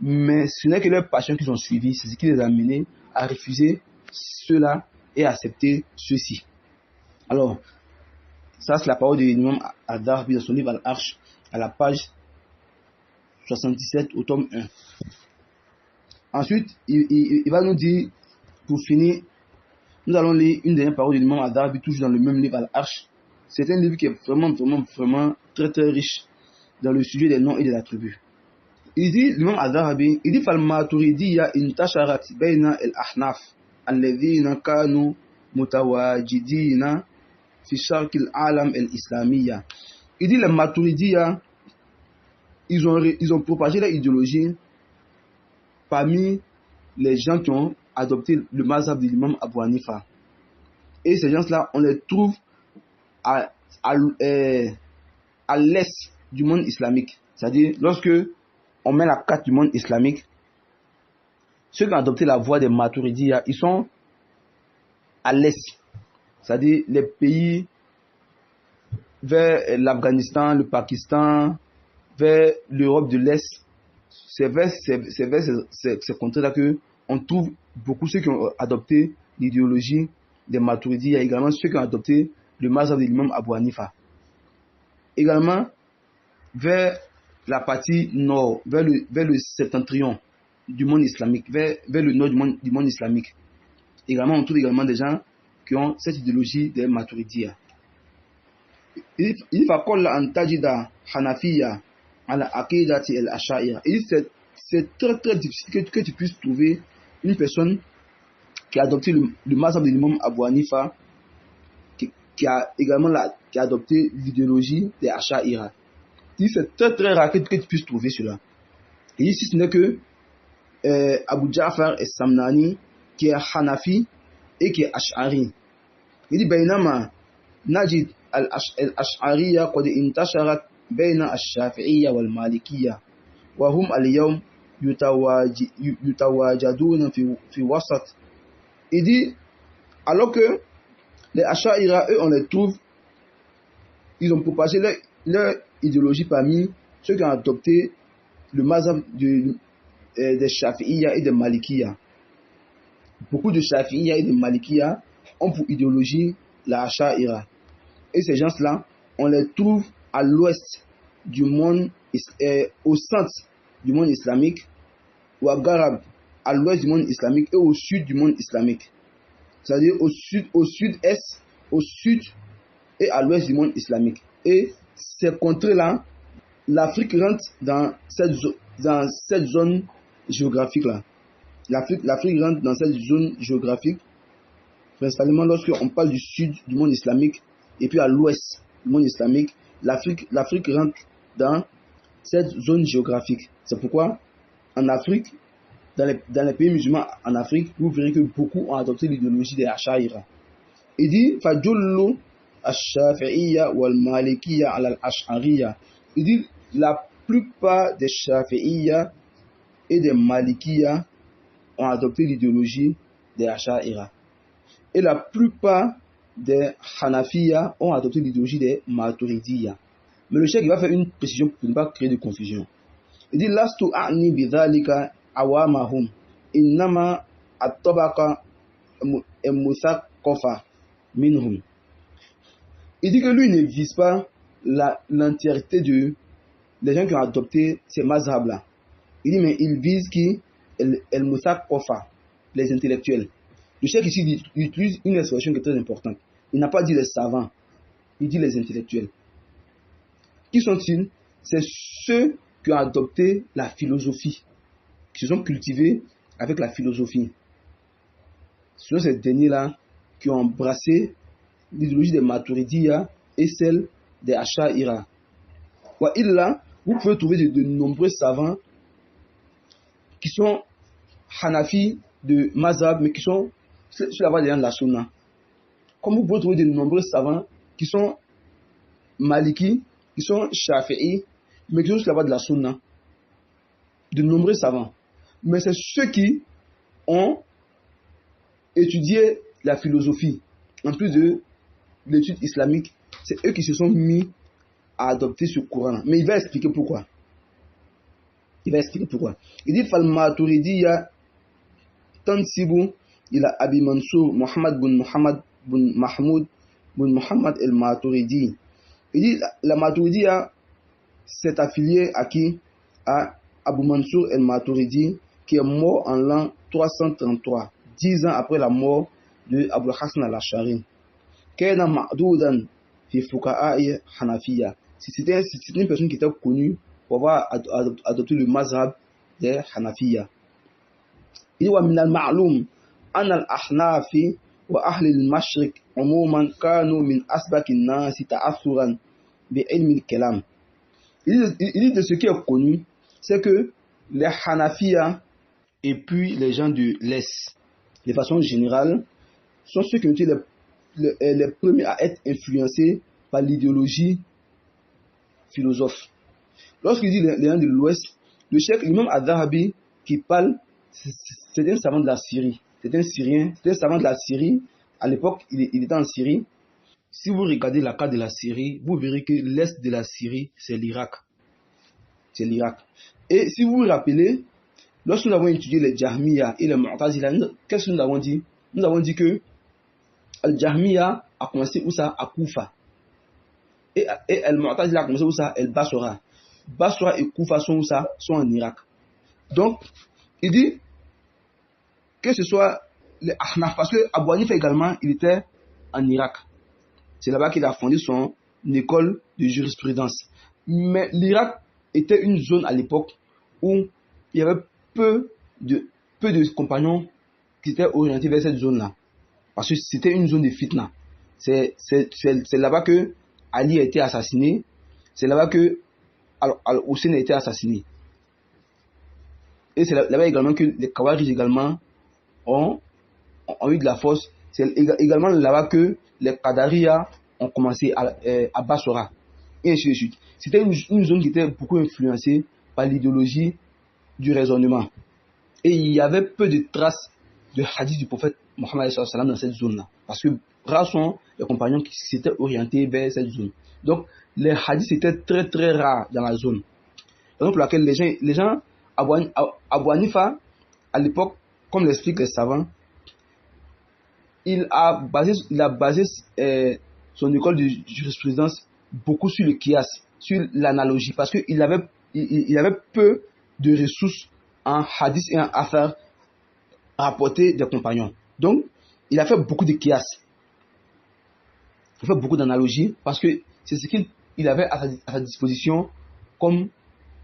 Speaker 1: Mais ce n'est que leur passion qu'ils ont suivi, c'est ce qui les a menés à refuser cela et à accepter ceci. Alors, ça c'est la parole de l'imam Ad-Darbi dans son livre Al-Arsh, à la page 77 au tome 1. Ensuite, il va nous dire, pour finir, nous allons lire une dernière parole de l'imam Ad-Darbi, toujours dans le même livre Al-Arsh. C'est un livre qui est vraiment très très riche dans le sujet des noms et des attributs. Il dit, l'imam Ad-Darbi, il dit فالماتريدية انتشرت بين الأحناف الذين كانوا متواجدين في شرق العالم الإسلامية. Il dit les Maturidiya, ils ont propagé leur idéologie parmi les gens qui ont adopté le mazhab de l'imam Abu Hanifa. Et ces gens-là, on les trouve à l'est du monde islamique. C'est-à-dire, lorsque on met la carte du monde islamique, ceux qui ont adopté la voie des Maturidiya, ils sont à l'est. C'est-à-dire les pays vers l'Afghanistan, le Pakistan, vers l'Europe de l'Est. C'est vers ces contrées-là qu'on trouve beaucoup ceux qui ont adopté l'idéologie des Maturidiya. Il y a également ceux qui ont adopté le mazhab de l'imam Abu Hanifa. Également, vers la partie nord, vers le septentrion du monde islamique, vers le nord du monde islamique. Également, on trouve également des gens qui ont cette idéologie des Maturidiya. Il dit c'est très très difficile que tu puisses trouver une personne qui a adopté le mazhab de l'imam Abu Hanifa, qui a adopté l'idéologie des Asha'ira. Il dit c'est très très rare que tu puisses trouver cela. Il dit si ce n'est que Abu Ja'far al-Samnani qui est Hanafi et qui est Ash'ari. Il dit Bainama Najid al-Ash'ariya qad intasharat bayna ash-Shafi'iyya wal-Malikiyya wa hum al-yawm yutawajaduna fi wasat. Il dit alors que les Ash'ariyya, eux on les trouve, ils ont propagé leur idéologie parmi ceux qui ont adopté le mazhab des Shafi'iyya et des Malikiyya. Beaucoup de Shafi'iyya et de Malikiyya ont pour idéologie la Asha'ira. Et ces gens-là, on les trouve à l'ouest du monde, au centre du monde islamique, ou à Garab, à l'ouest du monde islamique et au sud du monde islamique. C'est-à-dire au sud-est, au sud et à l'ouest du monde islamique. Et ces contrées-là, l'Afrique rentre dans cette zone géographique-là. L'Afrique rentre dans cette zone géographique, principalement lorsqu'on parle du sud du monde islamique et puis à l'ouest du monde islamique, l'Afrique rentre dans cette zone géographique. C'est pourquoi en Afrique, dans les pays musulmans en Afrique, vous verrez que beaucoup ont adopté l'idéologie des Asha'ira. Il dit Fajullu ash-Shafi'iyya wal Malikiyya ala al-Ash'ariyya. Il dit la plupart des Shafi'iyya et des Malikiyya ont adopté l'idéologie des Asha'ira. Et la plupart des Hanafiya ont adopté l'idéologie des Maturidiya. Mais le cheikh va faire une précision pour ne pas créer de confusion. Il dit Lastu a'ni bidhalika awamahum innama at-tabaqa muthaqafa minhum. Il dit que lui ne vise pas l'entièreté des gens qui ont adopté ces mazhabs là. Il dit mais il vise qui el muthaqafa, les intellectuels. Le cheikh ici il utilise une expression qui est très importante. Il n'a pas dit les savants, il dit les intellectuels. Qui sont-ils? C'est ceux qui ont adopté la philosophie, qui se sont cultivés avec la philosophie. Ce sont ces derniers-là qui ont embrassé l'idéologie des Maturidiya et celle des Asha'ira. Là, vous pouvez trouver de nombreux savants qui sont Hanafi de Mazhab, mais qui sont sur la voie de la Sunna. Comme vous pouvez trouver de nombreux savants qui sont Maliki, qui sont Shafi'i, mais qui sont sur la voie de la Sunna. De nombreux savants. Mais c'est ceux qui ont étudié la philosophie, en plus de l'étude islamique, c'est eux qui se sont mis à adopter ce courant. Mais il va expliquer pourquoi. Il dit Fal-Maturidiyya tansibu ila Abi Mansour Muhammad bin Mahmoud bin Muhammad al-Maturidi. Il dit la Maturidiyya s'est affiliée à qui? À Abu Mansour al-Maturidi, qui est mort en l'an 333, 10 ans après la mort de Abu Hassan al-Ash'ari. Kana ma'doudan fi fuqaha'i Hanafiya. C'était une personne qui était connue pour avoir adopté le mazhab des Hanafiya. Il dit wa min al-ma'lum an al-ahnaf wa ahli al-mashriq umuman kanu min asbaq an-nas ta'assuran bi ilm al-kalam. Il dit de ce qui est connu, c'est que les Hanafiya et puis les gens de l'Est, de façon générale, sont ceux qui ont été les premiers à être influencés par l'idéologie philosophe. Lorsqu'il dit les gens de l'Ouest, le cheikh l'imam al-Dhahabi qui parle, c'est un savant de la Syrie. C'est un Syrien, c'est un savant de la Syrie. À l'époque, il était en Syrie. Si vous regardez la carte de la Syrie, vous verrez que l'Est de la Syrie, c'est l'Irak. C'est l'Irak. Et si vous vous rappelez, lorsque nous avons étudié les Jahmiya et les Mu'tazila, qu'est-ce que nous avons dit? Nous avons dit que Al-Jahmiya a commencé où ça? À Koufa. Et Al-Mu'tazila a commencé où ça? Al-Basra. Basra et Koufa sont où ça? Sont en Irak. Donc, il dit que ce soit les Ahnaf, parce que Abu Hanifa également, il était en Irak. C'est là-bas qu'il a fondé son école de jurisprudence. Mais l'Irak était une zone à l'époque où il y avait peu de compagnons qui étaient orientés vers cette zone-là. Parce que c'était une zone de fitna. C'est là-bas que Ali a été assassiné. C'est là-bas que Al-Hussein a été assassiné. Et c'est là-bas également que les Khawarij également ont eu de la force. C'est également là-bas que les Qadariya ont commencé à Basra. Et ainsi de suite. C'était une zone qui était beaucoup influencée par l'idéologie du raisonnement. Et il y avait peu de traces de hadith du prophète Mohammed dans cette zone-là. Parce que rares sont les compagnons qui s'étaient orientés vers cette zone. Donc, les hadiths étaient très très rares dans la zone. Donc, pour laquelle les gens Abu Hanifa, à l'époque, comme l'expliquent les savants, il a basé son école de jurisprudence beaucoup sur le qiyas, sur l'analogie, parce qu'il avait peu de ressources en hadith et en affaires rapportées des compagnons. Donc, il a fait beaucoup de qiyas. Il a fait beaucoup d'analogies parce que c'est ce qu'il avait à sa disposition comme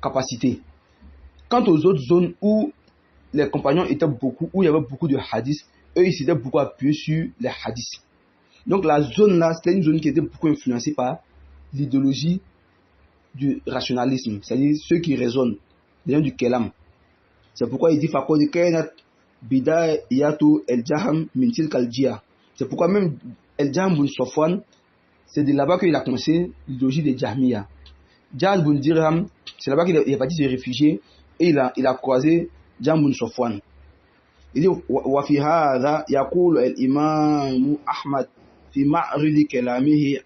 Speaker 1: capacité. Quant aux autres zones où les compagnons étaient beaucoup, où il y avait beaucoup de hadiths, eux, ils s'étaient beaucoup appuyés sur les hadiths. Donc, la zone là, c'était une zone qui était beaucoup influencée par l'idéologie du rationalisme, c'est-à-dire ceux qui raisonnent, les gens du Kelam. C'est pourquoi il dit Faqad kanat bidayatu al-Jahm min tilka al-Jia. C'est pourquoi même al-Jahm bin Safwan, c'est de là-bas qu'il a commencé l'idéologie des Jahmiya. Jahm bin Dirham, c'est là-bas qu'il est parti se réfugier et il a croisé Jahm bin Safwan. Il dit wa fi hadha yaqulu al-imam Ahmad fi ma'rid kalamihi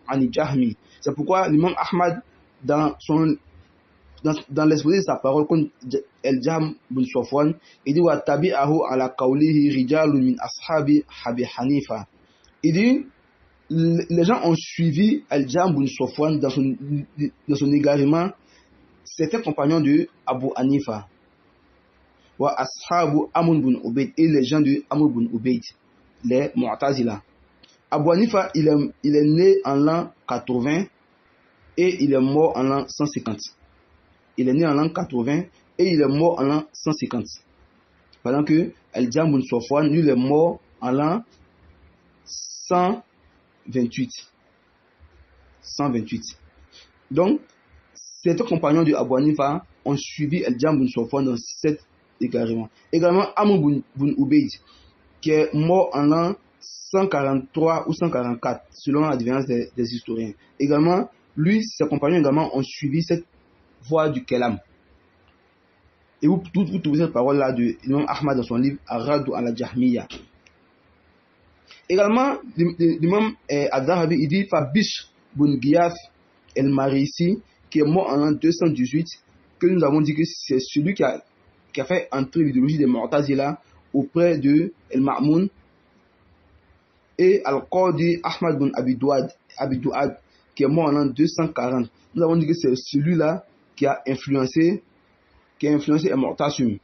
Speaker 1: an Jahmi. C'est pourquoi l'imam Ahmad dans l'exposé de sa parole contre El-Jahm bin Safwan, il dit wa tabi'ahu ala qawlihi rijalun min ashabi Abi Hanifa. Il dit les gens ont suivi El-Jahm bin Safwan dans son égarement, certains compagnons de Abu Hanifa. Wa ashabu Amr bin Ubayd, et les gens de Amr bin Ubayd, les Mu'tazila. Abu Hanifa, il est né en l'an 80 et il est mort en l'an 150. Il est né en l'an 80 et il est mort en l'an 150. Pendant que El-Jahm bin Safwan, lui, il est mort en l'an 128. 128. Donc, certains compagnons de Abu Hanifa ont suivi El-Jam bin Safwan dans cet égarement. Également, Amr bin Ubayd, qui est mort en l'an 143 ou 144, selon la différence des historiens. Également, lui, ses compagnons également ont suivi cette voie du Kelam. Et vous trouvez cette parole-là de l'imam Ahmad dans son livre Ar-Raddu ala Jahmiya. Également, l'imam Ad-Dhahabi, il dit Bishr bin Ghiyath el-Marisi, qui est mort en l'an 218, que nous avons dit que c'est celui qui a fait entrer l'idéologie des Mu'tazila auprès de El-Ma'moun, et Al-Qadi Ahmad bin Abi Duad, qui est mort en l'an 240. Nous avons dit que c'est celui-là qui a influencé El-Mu'tasim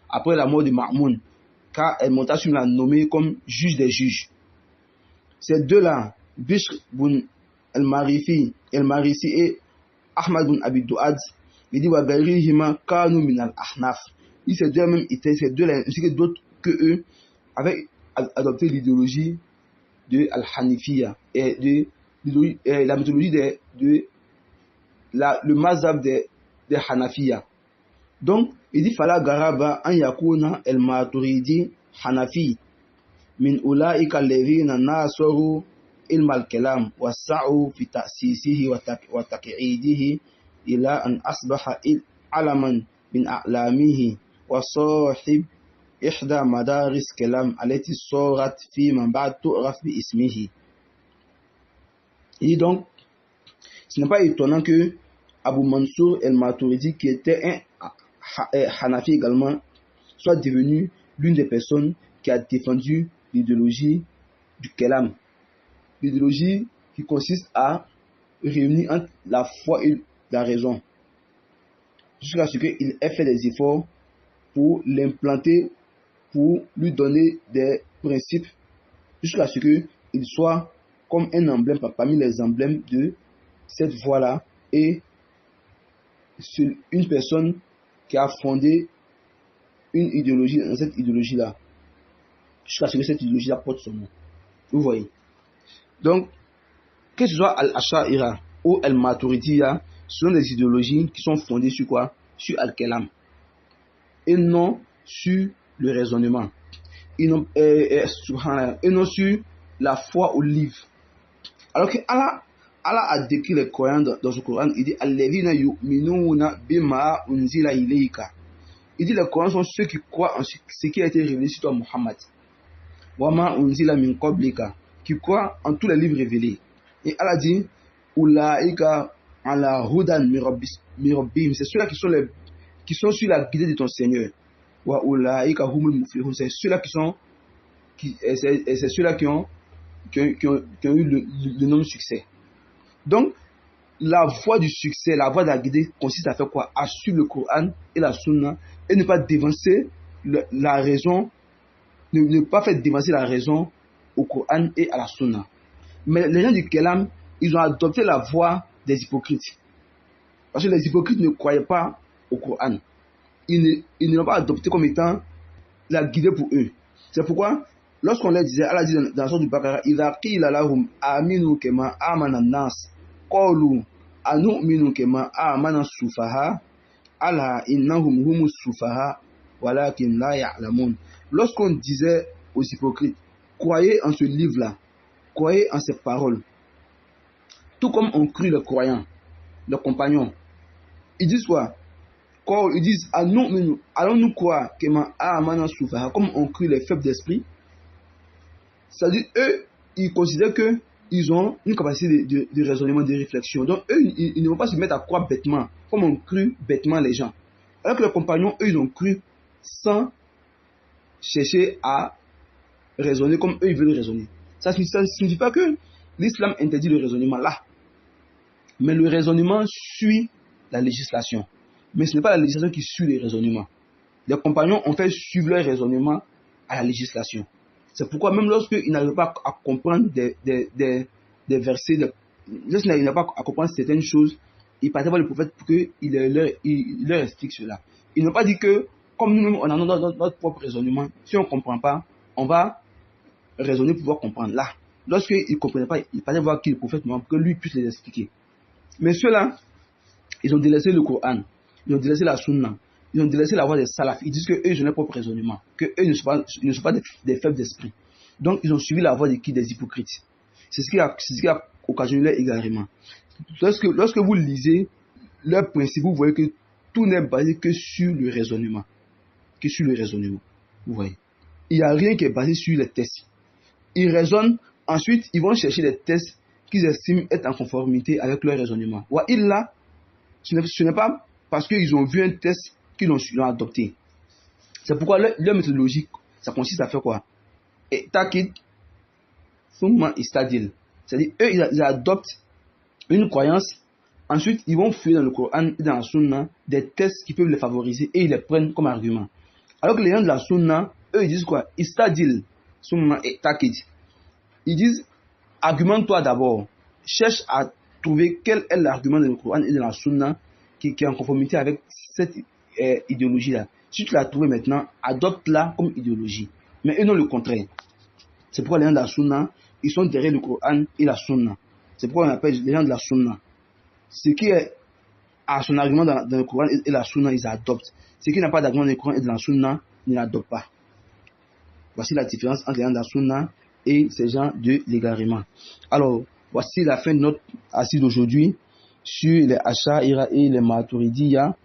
Speaker 1: après la mort de Ma'moun, car El-Mu'tasim l'a nommé comme juge des juges. Ces deux-là, Bishr bin el-Marisi et Ahmad bin Abi Duad, il dit Wagarihima Kanu min al-Ahnaf. Ces deux-là, ainsi que d'autres que eux, avaient adopté l'idéologie de Al-Hanifiya et la méthodologie le mazhab des Hanafiya. Donc, il dit Fala Garaba an yakuna el-Maturidi Hanafi min ulaika alladhina nasaru ilm al-kalam wa sa'u fi ta'sisihi wa taq'idihi ila an asbaha alaman min a'lamihi wa sahib ihda madaris kalam allati sarat fi man ba'd tu'raf bi ismihi. Et donc, ce n'est pas étonnant que Abu Mansour el-Maturidi, qui était un Hanafi également, soit devenu l'une des personnes qui a défendu l'idéologie du Kalam. L'idéologie qui consiste à réunir entre la foi et la raison, jusqu'à ce qu'il ait fait des efforts pour l'implanter, pour lui donner des principes, jusqu'à ce qu'il soit comme un emblème parmi les emblèmes de cette voie-là, et une personne qui a fondé une idéologie dans cette idéologie-là, jusqu'à ce que cette idéologie-là porte son nom. Vous voyez. Donc, que ce soit Al-Asha'ira ou Al-Maturidiya, ce sont des idéologies qui sont fondées sur quoi? Sur Al-Kalam. Et non sur le raisonnement. Et non sur la foi au livre. Alors que Allah a décrit les croyants dans ce Coran. Il dit Alladhina yu'minuna bima unzila ilayka. Il dit les croyants sont ceux qui croient en ce qui a été révélé sur toi, Muhammad. Wa ma unzila min qablika, qui croient en tous les livres révélés. Et Allah dit Ulaika ala hudan min rabbihim, c'est ceux-là qui sont sur la guidée de ton Seigneur. Wa ulaika humul muflihun, c'est ceux-là qui ont eu le nom de succès. Donc, la voie du succès, la voie de la guidée consiste à faire quoi? À suivre le Coran et la Sunna et ne pas dévancer la raison, ne pas faire dévancer la raison au Coran et à la Sunna. Mais les gens du Kalam, ils ont adopté la voie des hypocrites. Parce que les hypocrites ne croyaient pas au Coran. Ils ne l'ont pas adopté comme étant la guidée pour eux. C'est pourquoi, lorsqu'on leur disait, Allah dit dans la sourate du Baqara, إِذَا قِيلَ لَهُمْ آمِنُوا كَمَا آمَنَ النَّاسُ قَالُوا أَنُؤْمِنُ كَمَا آمَنَ السُّفَهَاءُ أَلَا إِنَّهُمْ هُمُ السُّفَهَاءُ وَلَكِنْ لَا يَعْلَمُونَ. Lorsqu'on disait aux hypocrites, croyez en ce livre-là, croyez en ces paroles, tout comme ont cru les croyants, les compagnons, ils disent quoi? Ils disent allons-nous croire comme ont cru les faibles d'esprit? C'est-à-dire, eux, ils considèrent qu'ils ont une capacité de raisonnement, de réflexion. Donc, eux, ils ne vont pas se mettre à croire bêtement, comme ont cru bêtement les gens. Alors que les compagnons, eux, ils ont cru sans chercher à raisonner comme eux, ils veulent raisonner. Ça ne signifie pas que l'islam interdit le raisonnement là. Mais le raisonnement suit la législation. Mais ce n'est pas la législation qui suit les raisonnements. Les compagnons ont fait suivre leur raisonnement à la législation. C'est pourquoi même lorsqu'ils n'arrivent pas à comprendre des versets, lorsqu'ils n'arrivent pas à comprendre certaines choses, ils partaient voir le prophète pour qu'il leur explique cela. Ils n'ont pas dit que, comme nous-mêmes, on a notre propre raisonnement, si on ne comprend pas, on va raisonner, pouvoir comprendre. Là, lorsqu'ils ne comprenaient pas, il fallait voir qui le prophète Mohammed, que lui puisse les expliquer. Mais ceux-là, ils ont délaissé le Coran, ils ont délaissé la Sunna, ils ont délaissé la voie des salafs. Ils disent qu'eux, ils ont leur propre raisonnement, qu'eux ne sont pas des faibles d'esprit. Donc, ils ont suivi la voie de qui? Des hypocrites. C'est ce qui a occasionné leur égarement. Lorsque vous lisez leurs principes, vous voyez que tout n'est basé que sur le raisonnement. Vous voyez. Il n'y a rien qui est basé sur les tests. Ils raisonnent, ensuite, ils vont chercher des tests qu'ils estiment être en conformité avec leur raisonnement. Ou là, ce n'est pas parce qu'ils ont vu un test qu'ils l'ont adopté. C'est pourquoi leur méthodologie, ça consiste à faire quoi? Et takid, summa istadil. C'est-à-dire, eux, ils adoptent une croyance, ensuite, ils vont fouiller dans le Coran et dans la Sunna des tests qui peuvent les favoriser et ils les prennent comme argument. Alors que les gens de la Sunna, eux, ils disent quoi? Istadil, summa takid. Ils disent, argumente-toi d'abord. Cherche à trouver quel est l'argument dans le Coran et dans la Sunna qui est en conformité avec cette idéologie-là. Si tu l'as trouvé maintenant, adopte-la comme idéologie. Mais eux non le contraire. C'est pourquoi les gens de la Sunna, ils sont derrière le Coran et la Sunna. C'est pourquoi on appelle les gens de la Sunna. Ce qui est à son argument dans le Coran et la Sunna, ils adoptent. Ce qui n'a pas d'argument dans le Coran et dans la Sunna, ils n'adoptent pas. Voici la différence entre les gens de la Sunna et ces gens de l'égarement. Alors, voici la fin de notre assise d'aujourd'hui sur les Asha'ira et les Maturidiyya.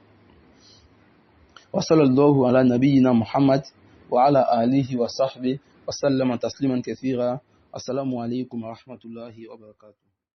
Speaker 1: Wa sallallahu ala nabiyyina Muhammad wa ala alihi wa sahbihi wa sallama tasliman kathira. Assalamu alaikum wa rahmatullahi wa barakatuh.